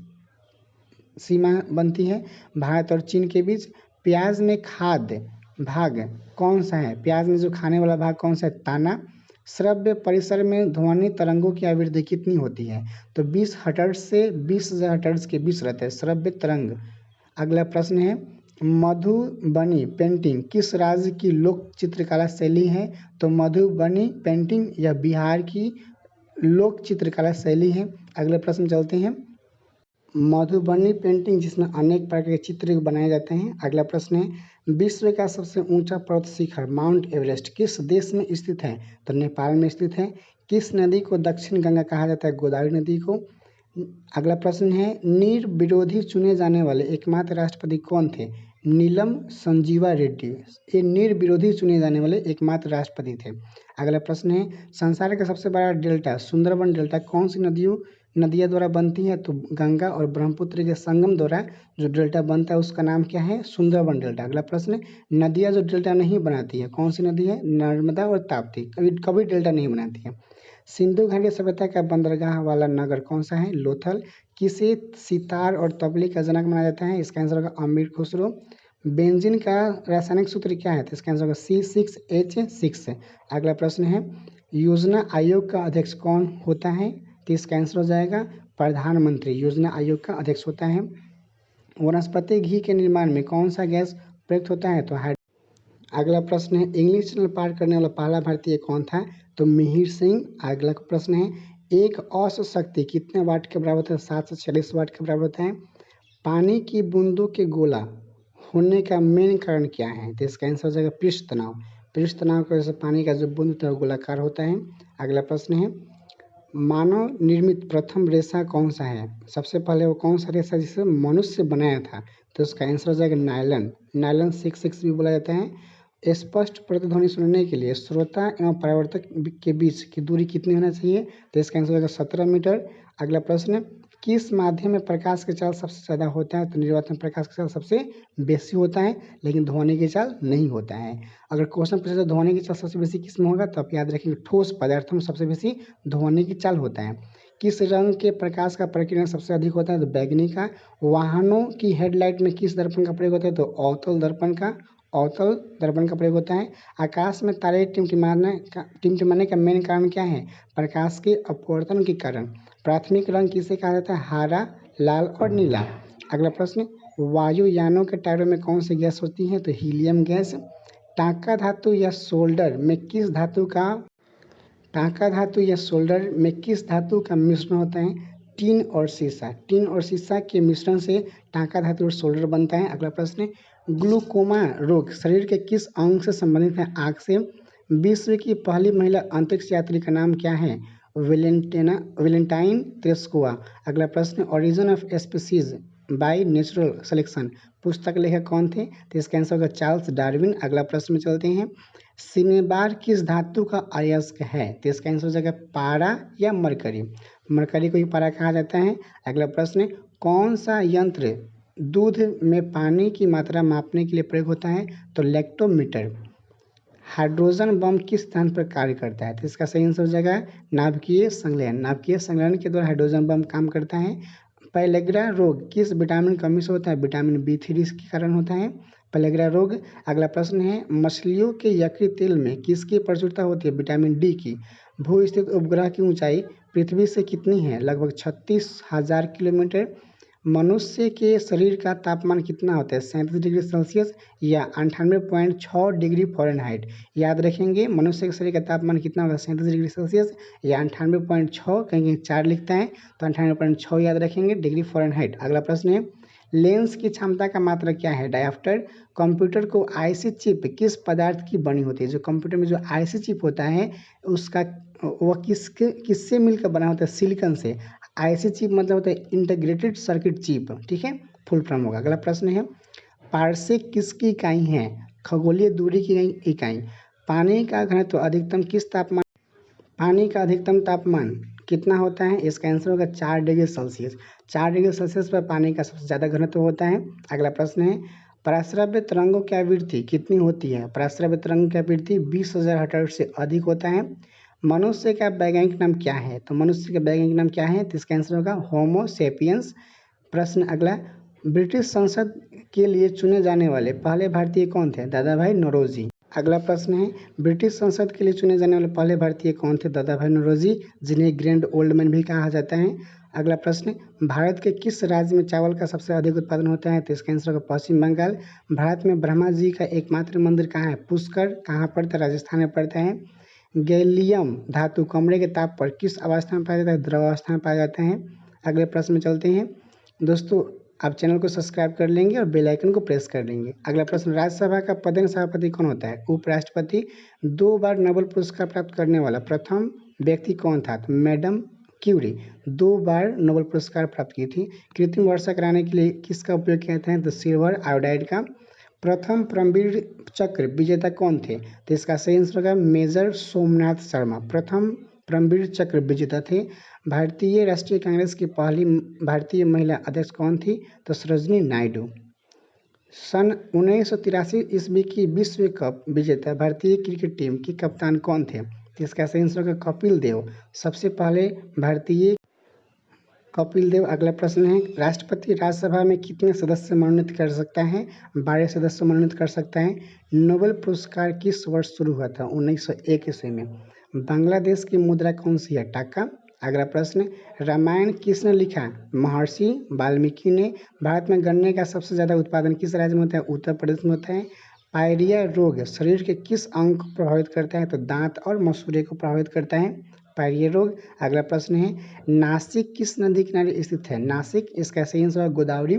सीमा बनती है? भारत और चीन के बीच। प्याज में खाद्य भाग कौन सा है? प्याज में जो खाने वाला भाग कौन सा है? ताना। श्रव्य परिसर में ध्वनि तरंगों की आवृत्ति कितनी होती है? तो 20 हर्ट्ज से 20,000 हर्ट्ज के बीच रहते हैं श्रव्य तरंग। अगला प्रश्न है, मधुबनी पेंटिंग किस राज्य की लोक चित्रकला शैली है? तो मधुबनी पेंटिंग यह बिहार की लोक चित्रकला शैली है। अगले प्रश्न चलते हैं, मधुबनी पेंटिंग जिसमें अनेक प्रकार के चित्र बनाए जाते हैं। अगला प्रश्न है, विश्व का सबसे ऊंचा पर्वत शिखर माउंट एवरेस्ट किस देश में स्थित है? तो नेपाल में स्थित है। किस नदी को दक्षिण गंगा कहा जाता है? गोदावरी नदी को। अगला प्रश्न है, निर्विरोधी चुने जाने वाले एकमात्र राष्ट्रपति कौन थे? नीलम संजीवा रेड्डी। ये निर्विरोधी चुने जाने वाले एकमात्र राष्ट्रपति थे। अगला प्रश्न है, संसार का सबसे बड़ा डेल्टा सुंदरबन डेल्टा कौन सी नदियों द्वारा बनती है? तो गंगा और ब्रह्मपुत्र के संगम द्वारा जो डेल्टा बनता है उसका नाम क्या है? सुंदरबन डेल्टा। अगला प्रश्न, नदियाँ जो डेल्टा नहीं बनाती है कौन सी नदी है? नर्मदा और ताप्ती कभी डेल्टा नहीं बनाती है। सिंधु घाटी सभ्यता का बंदरगाह वाला नगर कौन सा है? लोथल। किसे सितार और तबले का जनक माना जाता है? इसका आंसर होगा अमीर खुसरो। बेंजीन का रासायनिक सूत्र क्या है? तो इसका आंसर होगा C6H6। अगला प्रश्न है, योजना आयोग का अध्यक्ष कौन होता है? तो इसका आंसर हो जाएगा प्रधानमंत्री योजना आयोग का अध्यक्ष होता है। वनस्पति घी के निर्माण में कौन सा गैस प्रयुक्त होता है? तो अगला प्रश्न है, इंग्लिश चैनल पार करने वाला पहला भारतीय कौन था? तो मिहिर सिंह। अगला प्रश्न है, एक औसत शक्ति कितने वाट के बराबर होता है? 740 वाट के बराबर होता है। पानी की बूंदों के गोला होने का मेन कारण क्या है? तो इसका आंसर हो जाएगा पृष्ठ तनाव। पृष्ठ तनाव की वजह से पानी का जो बूंद होता है वो गोलाकार होता है। अगला प्रश्न है, मानव निर्मित प्रथम रेशा कौन सा है? सबसे पहले वो कौन सा रेशा जिसे मनुष्य बनाया था? तो उसका आंसर हो जाएगा नायलन। नायलन 6 भी बोला जाता है। स्पष्ट प्रतिध्वनि सुनने के लिए श्रोता एवं परावर्तक के बीच की दूरी कितनी होना चाहिए? तो इसका आंसर होगा 17 मीटर। अगला प्रश्न, किस माध्यम में प्रकाश के चाल सबसे ज़्यादा होता है? तो निर्वात में प्रकाश का चाल सबसे बेसी होता है, लेकिन ध्वनि के चाल नहीं होता है। अगर क्वेश्चन पूछे तो ध्वनि की चाल सबसे बेसी किस में होगा? तो आप याद रखेंगे ठोस पदार्थों में सबसे बेसी ध्वनि की चाल होता है। किस रंग के प्रकाश का प्रकीर्णन सबसे अधिक होता है? तो बैगनी का। वाहनों की हेडलाइट में किस दर्पण का प्रयोग होता है? तो अवतल दर्पण का प्रयोग होता है। आकाश में तारे टिमटिमाने का मेन कारण क्या है? प्रकाश के अपवर्तन के कारण। प्राथमिक रंग किसे कहा जाता है? हरा, लाल और नीला। अगला प्रश्न, वायुयानों के टायरों में कौन सी गैस होती है? तो हीलियम गैस। टांका धातु या सोल्डर में किस धातु का मिश्रण होता है? टीन और सीसा के मिश्रण से टांका धातु और सोल्डर बनता है। अगला प्रश्न, ग्लूकोमा रोग शरीर के किस अंग से संबंधित है? आँख से। विश्व की पहली महिला अंतरिक्ष यात्री का नाम क्या है? Valentine Tereshkova. अगला प्रश्न, origin of species by natural selection पुस्तक लेखक कौन थे? तो इसका आंसर होगा चार्ल्स डार्विन। अगला प्रश्न में चलते हैं, सिनेबार किस धातु का अयस्क है? तो इसका आंसर हो जाएगा पारा या मरकरी। मरकरी को ही पारा कहा जाता है। अगला प्रश्न, कौन सा यंत्र दूध में पानी की मात्रा मापने के लिए प्रयोग होता है? तो लैक्टोमीटर। हाइड्रोजन बम किस स्थान पर कार्य करता है? तो इसका सही आंसर हो जाएगा नाभिकीय संलयन। नाभिकीय संलयन के द्वारा हाइड्रोजन बम काम करता है। पेलेग्रा रोग किस विटामिन कमी से होता है? विटामिन B3 के कारण होता है पेलेग्रा रोग। अगला प्रश्न है, मछलियों के यकृत तेल में किसकी प्रचुरता होती है? विटामिन D की। भू स्थित उपग्रह की ऊंचाई पृथ्वी से कितनी है? लगभग 36,000 किलोमीटर। मनुष्य के शरीर का तापमान कितना होता है? 37 डिग्री सेल्सियस या 98.6 डिग्री फ़ारेनहाइट। याद रखेंगे मनुष्य के शरीर का तापमान कितना होगा? 37 डिग्री सेल्सियस या 98.6, कहीं 4 लिखता है तो 98.6 याद रखेंगे डिग्री फ़ारेनहाइट। अगला प्रश्न है, लेंस की क्षमता का मात्रक क्या है? डायोप्टर। कंप्यूटर को आईसी चिप किस पदार्थ की बनी होती है? जो कंप्यूटर में जो आईसी चिप होता है उसका वह किससे मिलकर बना होता है? सिलिकॉन से। आईसी चिप मतलब होता है इंटीग्रेटेड सर्किट चिप, ठीक है, फुल फॉर्म होगा। अगला प्रश्न है, पारसेक किसकी इकाई है? खगोलीय दूरी की इकाई। पानी का अधिकतम तापमान कितना होता है? इसका आंसर होगा 4 डिग्री सेल्सियस। 4 डिग्री सेल्सियस पर पानी का सबसे ज़्यादा घनत्व होता है। अगला प्रश्न है, पराश्रव्य तरंगों की आवृत्ति कितनी होती है? पराश्रव्य तरंग की आवृत्ति 20,000 हर्ट्ज से अधिक होता है। मनुष्य का वैज्ञानिक नाम क्या है? तो मनुष्य का वैज्ञानिक नाम क्या है? तो इसका आंसर होगा होमो सेपियंस। प्रश्न अगला, ब्रिटिश संसद के लिए चुने जाने वाले पहले भारतीय कौन थे? दादा भाई नौरोजी। अगला प्रश्न है, ब्रिटिश संसद के लिए चुने जाने वाले पहले भारतीय कौन थे? दादा भाई नौरोजी, जिन्हें ग्रैंड ओल्ड मैन भी कहा जाता है। अगला प्रश्न, भारत के किस राज्य में चावल का सबसे अधिक उत्पादन होता है? तो इसका आंसर होगा पश्चिम बंगाल। भारत में ब्रह्मा जी का एकमात्र मंदिर कहाँ है? पुष्कर। कहाँ पड़ता है? राजस्थान में पड़ता है। गैलियम धातु कमरे के ताप पर किस अवस्था में पाया जाता है? द्रवावस्था में पाया जाता है। अगले प्रश्न में चलते हैं। दोस्तों, आप चैनल को सब्सक्राइब कर लेंगे और बेल आइकन को प्रेस कर लेंगे। अगला प्रश्न, राज्यसभा का पदेन सभापति कौन होता है? उपराष्ट्रपति। 2 बार नोबेल पुरस्कार प्राप्त करने वाला प्रथम व्यक्ति कौन था? तो मैडम क्यूरी 2 बार नोबेल पुरस्कार प्राप्त की थी। कृत्रिम वर्षा कराने के लिए किसका उपयोग किया जाता है? तो सिल्वर आयोडाइड का। प्रथम परमवीर चक्र विजेता कौन थे? तो इसका सही आंसर होगा मेजर सोमनाथ शर्मा, प्रथम परमवीर चक्र विजेता थे। भारतीय राष्ट्रीय कांग्रेस की पहली भारतीय महिला अध्यक्ष कौन थी? तो सरोजिनी नायडू। सन 1983 ईस्वी की विश्व कप विजेता भारतीय क्रिकेट टीम के कप्तान कौन थे? तो इसका सही आंसर होगा कपिल देव, सबसे पहले भारतीय कपिल देव। अगला प्रश्न है, राष्ट्रपति राज्यसभा में कितने सदस्य मनोनीत कर सकता है? 12 सदस्य मनोनीत कर सकता है। नोबेल पुरस्कार किस वर्ष शुरू हुआ था? 1901 ईस्वी में। बांग्लादेश की मुद्रा कौन सी है? टाका। अगला प्रश्न, रामायण किसने लिखा? महर्षि वाल्मीकि ने। भारत में गन्ने का सबसे ज़्यादा उत्पादन किस राज्य में होता है? उत्तर प्रदेश में होता है। पायरिया रोग शरीर के किस अंग को प्रभावित करता है? तो दांत और मसूड़े को प्रभावित करता है। एक्सपायरी रोग। अगला प्रश्न है नासिक किस नदी किनारे स्थित है? नासिक, इसका सही आंसर है गोदावरी।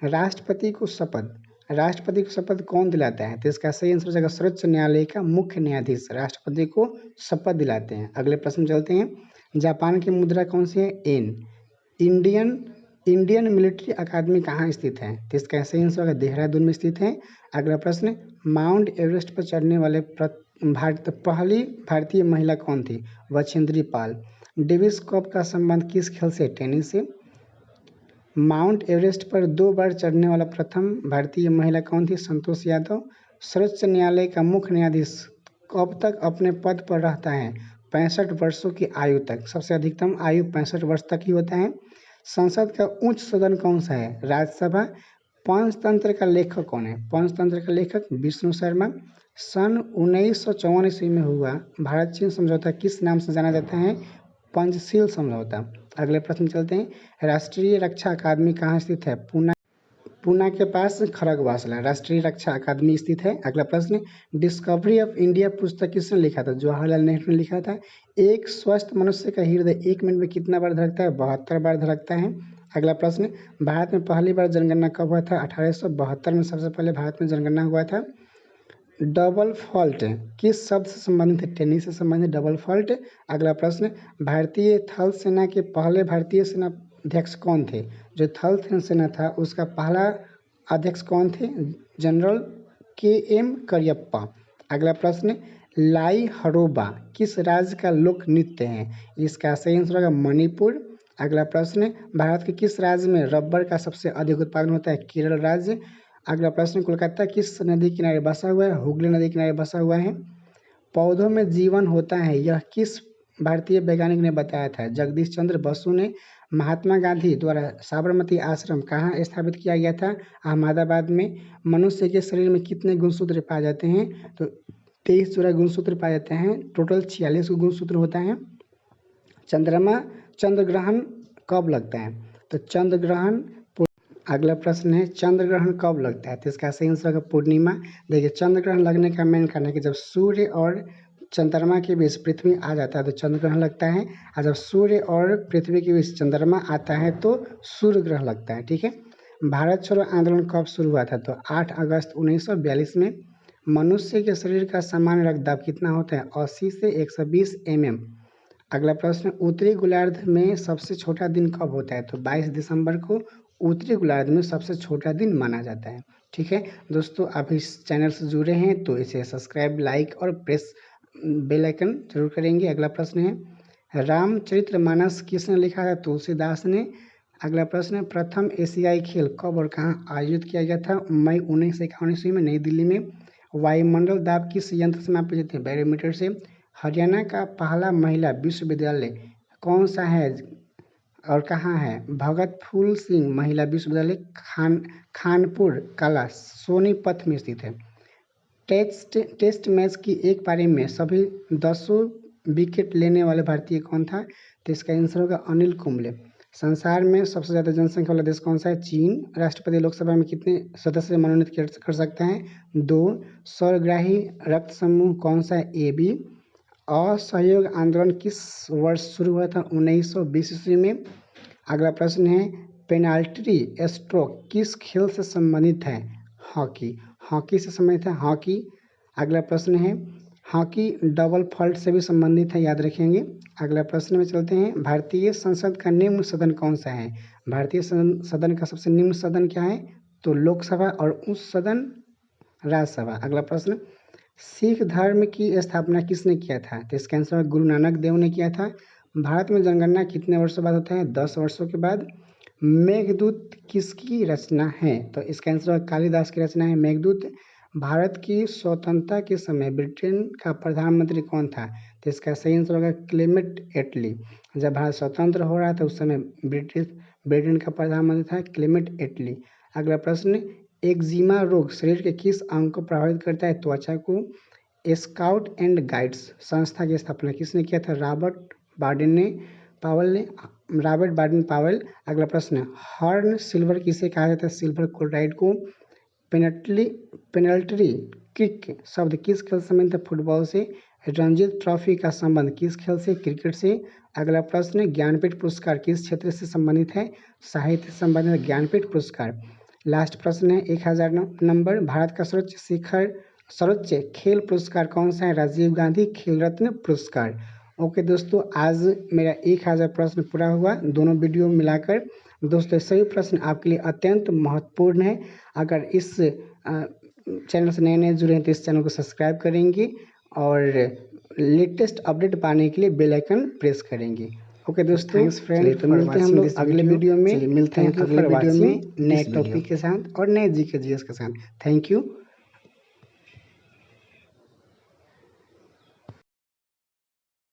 राष्ट्रपति को शपथ कौन दिलाता है? तो इसका सही आंसर हो जाएगा सर्वोच्च न्यायालय का मुख्य न्यायाधीश राष्ट्रपति को शपथ दिलाते हैं। अगले प्रश्न चलते हैं, जापान की मुद्रा कौन सी है? एन। इंडियन मिलिट्री अकादमी कहाँ स्थित है? तो इसका सही आंसर होगा देहरादून में स्थित है। अगला प्रश्न, माउंट एवरेस्ट पर चढ़ने वाले पहली भारतीय महिला कौन थी? बछेंद्री पाल। डेविस कप का संबंध किस खेल से? टेनिस से। माउंट एवरेस्ट पर 2 बार चढ़ने वाला प्रथम भारतीय महिला कौन थी? संतोष यादव। सर्वोच्च न्यायालय का मुख्य न्यायाधीश कब तक अपने पद पर रहता है? 65 वर्षों की आयु तक। सबसे अधिकतम आयु 65 वर्ष तक ही होता है। संसद का उच्च सदन कौन सा है? राज्यसभा। पंचतंत्र का लेखक कौन है? पंचतंत्र का लेखक विष्णु शर्मा। सन 1954 ईस्वी में हुआ भारत चीन समझौता किस नाम से जाना जाता है? पंचशील समझौता। अगले प्रश्न चलते हैं, राष्ट्रीय रक्षा अकादमी कहाँ स्थित है? पूना के पास खड़गवासला राष्ट्रीय रक्षा अकादमी स्थित है। अगला प्रश्न, डिस्कवरी ऑफ इंडिया पुस्तक किसने लिखा था? जवाहरलाल नेहरू ने लिखा था। एक स्वस्थ मनुष्य का हृदय 1 मिनट में कितना बार धड़कता है? 72 बार धड़कता है। अगला प्रश्न, भारत में पहली बार जनगणना कब हुआ था? 1872 में सबसे पहले भारत में जनगणना हुआ था। डबल फॉल्ट किस शब्द से संबंधित है? टेनिस से संबंधित डबल फॉल्ट। अगला प्रश्न, भारतीय थल सेना के पहले भारतीय सेना अध्यक्ष कौन थे? जो थल सेना था उसका पहला अध्यक्ष कौन थे? General KM Cariappa. अगला प्रश्न, लाई हरोबा किस राज्य का लोक नृत्य है? इसका सही आंसर होगा मणिपुर। अगला प्रश्न, भारत के किस राज्य में रबर का सबसे अधिक उत्पादन होता है? केरल राज्य। अगला प्रश्न, कोलकाता किस नदी किनारे बसा हुआ है? हुगली नदी किनारे बसा हुआ है। पौधों में जीवन होता है, यह किस भारतीय वैज्ञानिक ने बताया था? जगदीश चंद्र बसु ने। महात्मा गांधी द्वारा साबरमती आश्रम कहाँ स्थापित किया गया था? अहमदाबाद में। मनुष्य के शरीर में कितने गुणसूत्र पाए जाते हैं? तो 23 जोड़ा गुणसूत्र पाए जाते हैं। टोटल 46 गुणसूत्र होता है। चंद्र ग्रहण कब लगता है? तो चंद्र ग्रहण, अगला प्रश्न है चंद्र ग्रहण कब लगता है? तो इसका सही आंसर है पूर्णिमा। देखिए, चंद्र ग्रहण लगने का मेन कारण है कि जब सूर्य और चंद्रमा के बीच पृथ्वी आ जाता है तो चंद्र ग्रहण लगता है, और जब सूर्य और पृथ्वी के बीच चंद्रमा आता है तो सूर्य ग्रहण लगता है। ठीक है। भारत छोड़ो आंदोलन कब शुरू हुआ था? तो 8 अगस्त 1942 में। मनुष्य के शरीर का सामान्य रक्तदाब कितना होता है? 80 से 120 mm। अगला प्रश्न, उत्तरी गोलार्ध में सबसे छोटा दिन कब होता है? तो 22 दिसंबर को उत्तरी गोलार्ध में सबसे छोटा दिन माना जाता है। ठीक है दोस्तों, आप इस चैनल से जुड़े हैं तो इसे सब्सक्राइब, लाइक और प्रेस बेल आइकन जरूर करेंगे। अगला प्रश्न है, रामचरितमानस किसने लिखा था? तुलसीदास ने। अगला प्रश्न, प्रथम एशियाई खेल कब और कहाँ आयोजित किया गया था? मई 1951 ईस्वी में नई दिल्ली में। वायुमंडल दाब किस यंत्र से मापे जाते हैं? बैरोमीटर से। हरियाणा का पहला महिला विश्वविद्यालय कौन सा है और कहाँ है? भगत फूल सिंह महिला विश्वविद्यालय खानपुर कला सोनीपत में स्थित है। टेस्ट मैच की एक पारी में सभी 10 विकेट लेने वाले भारतीय कौन था? तो इसका आंसर होगा अनिल कुंबले। संसार में सबसे ज़्यादा जनसंख्या वाला देश कौन सा है? चीन। राष्ट्रपति लोकसभा में कितने सदस्य मनोनीत कर सकते हैं? 2। स्वरग्राही रक्त समूह कौन सा है? AB। असहयोग आंदोलन किस वर्ष शुरू हुआ था? 1920 ईस्वी में। अगला प्रश्न है, पेनाल्टी स्ट्रोक किस खेल से संबंधित है? हॉकी। हॉकी से संबंधित है हॉकी। अगला प्रश्न है, हॉकी डबल फॉल्ट से भी संबंधित है, याद रखेंगे। अगला प्रश्न में चलते हैं, भारतीय संसद का निम्न सदन कौन सा है? भारतीय सदन का सबसे निम्न सदन क्या है? तो लोकसभा, और उच्च सदन राज्यसभा। अगला प्रश्न, सिख धर्म की स्थापना किसने किया था? तो इसका आंसर गुरु नानक देव ने किया था। भारत में जनगणना कितने वर्षों बाद होता है? 10 वर्षों के बाद। मेघदूत किसकी रचना है? तो इसका आंसर कालिदास की रचना है मेघदूत। भारत की स्वतंत्रता के समय ब्रिटेन का प्रधानमंत्री कौन था? तो इसका सही आंसर होगा क्लेमेंट एटली। जब भारत स्वतंत्र हो रहा था उस समय ब्रिटेन का प्रधानमंत्री था क्लेमेंट एटली। अगला प्रश्न, एक्जिमा रोग शरीर के किस अंग को प्रभावित करता है? त्वचा को। स्काउट एंड गाइड्स संस्था की स्थापना किसने किया था? Robert Baden Powell. अगला प्रश्न, हर्न सिल्वर किसे कहा जाता है? सिल्वर क्लोराइड को। पेनल्टी किक शब्द किस खेल से संबंधित है? फुटबॉल से। रणजी ट्रॉफी का संबंध किस खेल से? क्रिकेट से। अगला प्रश्न, ज्ञानपीठ पुरस्कार किस क्षेत्र से संबंधित है? साहित्य से संबंधित ज्ञानपीठ पुरस्कार। लास्ट प्रश्न है 1000 नंबर, भारत का सर्वोच्च खेल पुरस्कार कौन सा है? राजीव गांधी खेल रत्न पुरस्कार। ओके दोस्तों, आज मेरा 1000 प्रश्न पूरा हुआ दोनों वीडियो मिलाकर। दोस्तों सभी प्रश्न आपके लिए अत्यंत महत्वपूर्ण है। अगर इस चैनल से नए जुड़े हैं तो इस चैनल को सब्सक्राइब करेंगे और लेटेस्ट अपडेट पाने के लिए बेल आइकन प्रेस करेंगे। ओके दोस्तों, चलिए तो मिलते हैं हम लोग अगले वीडियो में। मिलते हैं अगले वीडियो में नए टॉपिक के साथ और नए जीके जीएस के साथ। Thank you.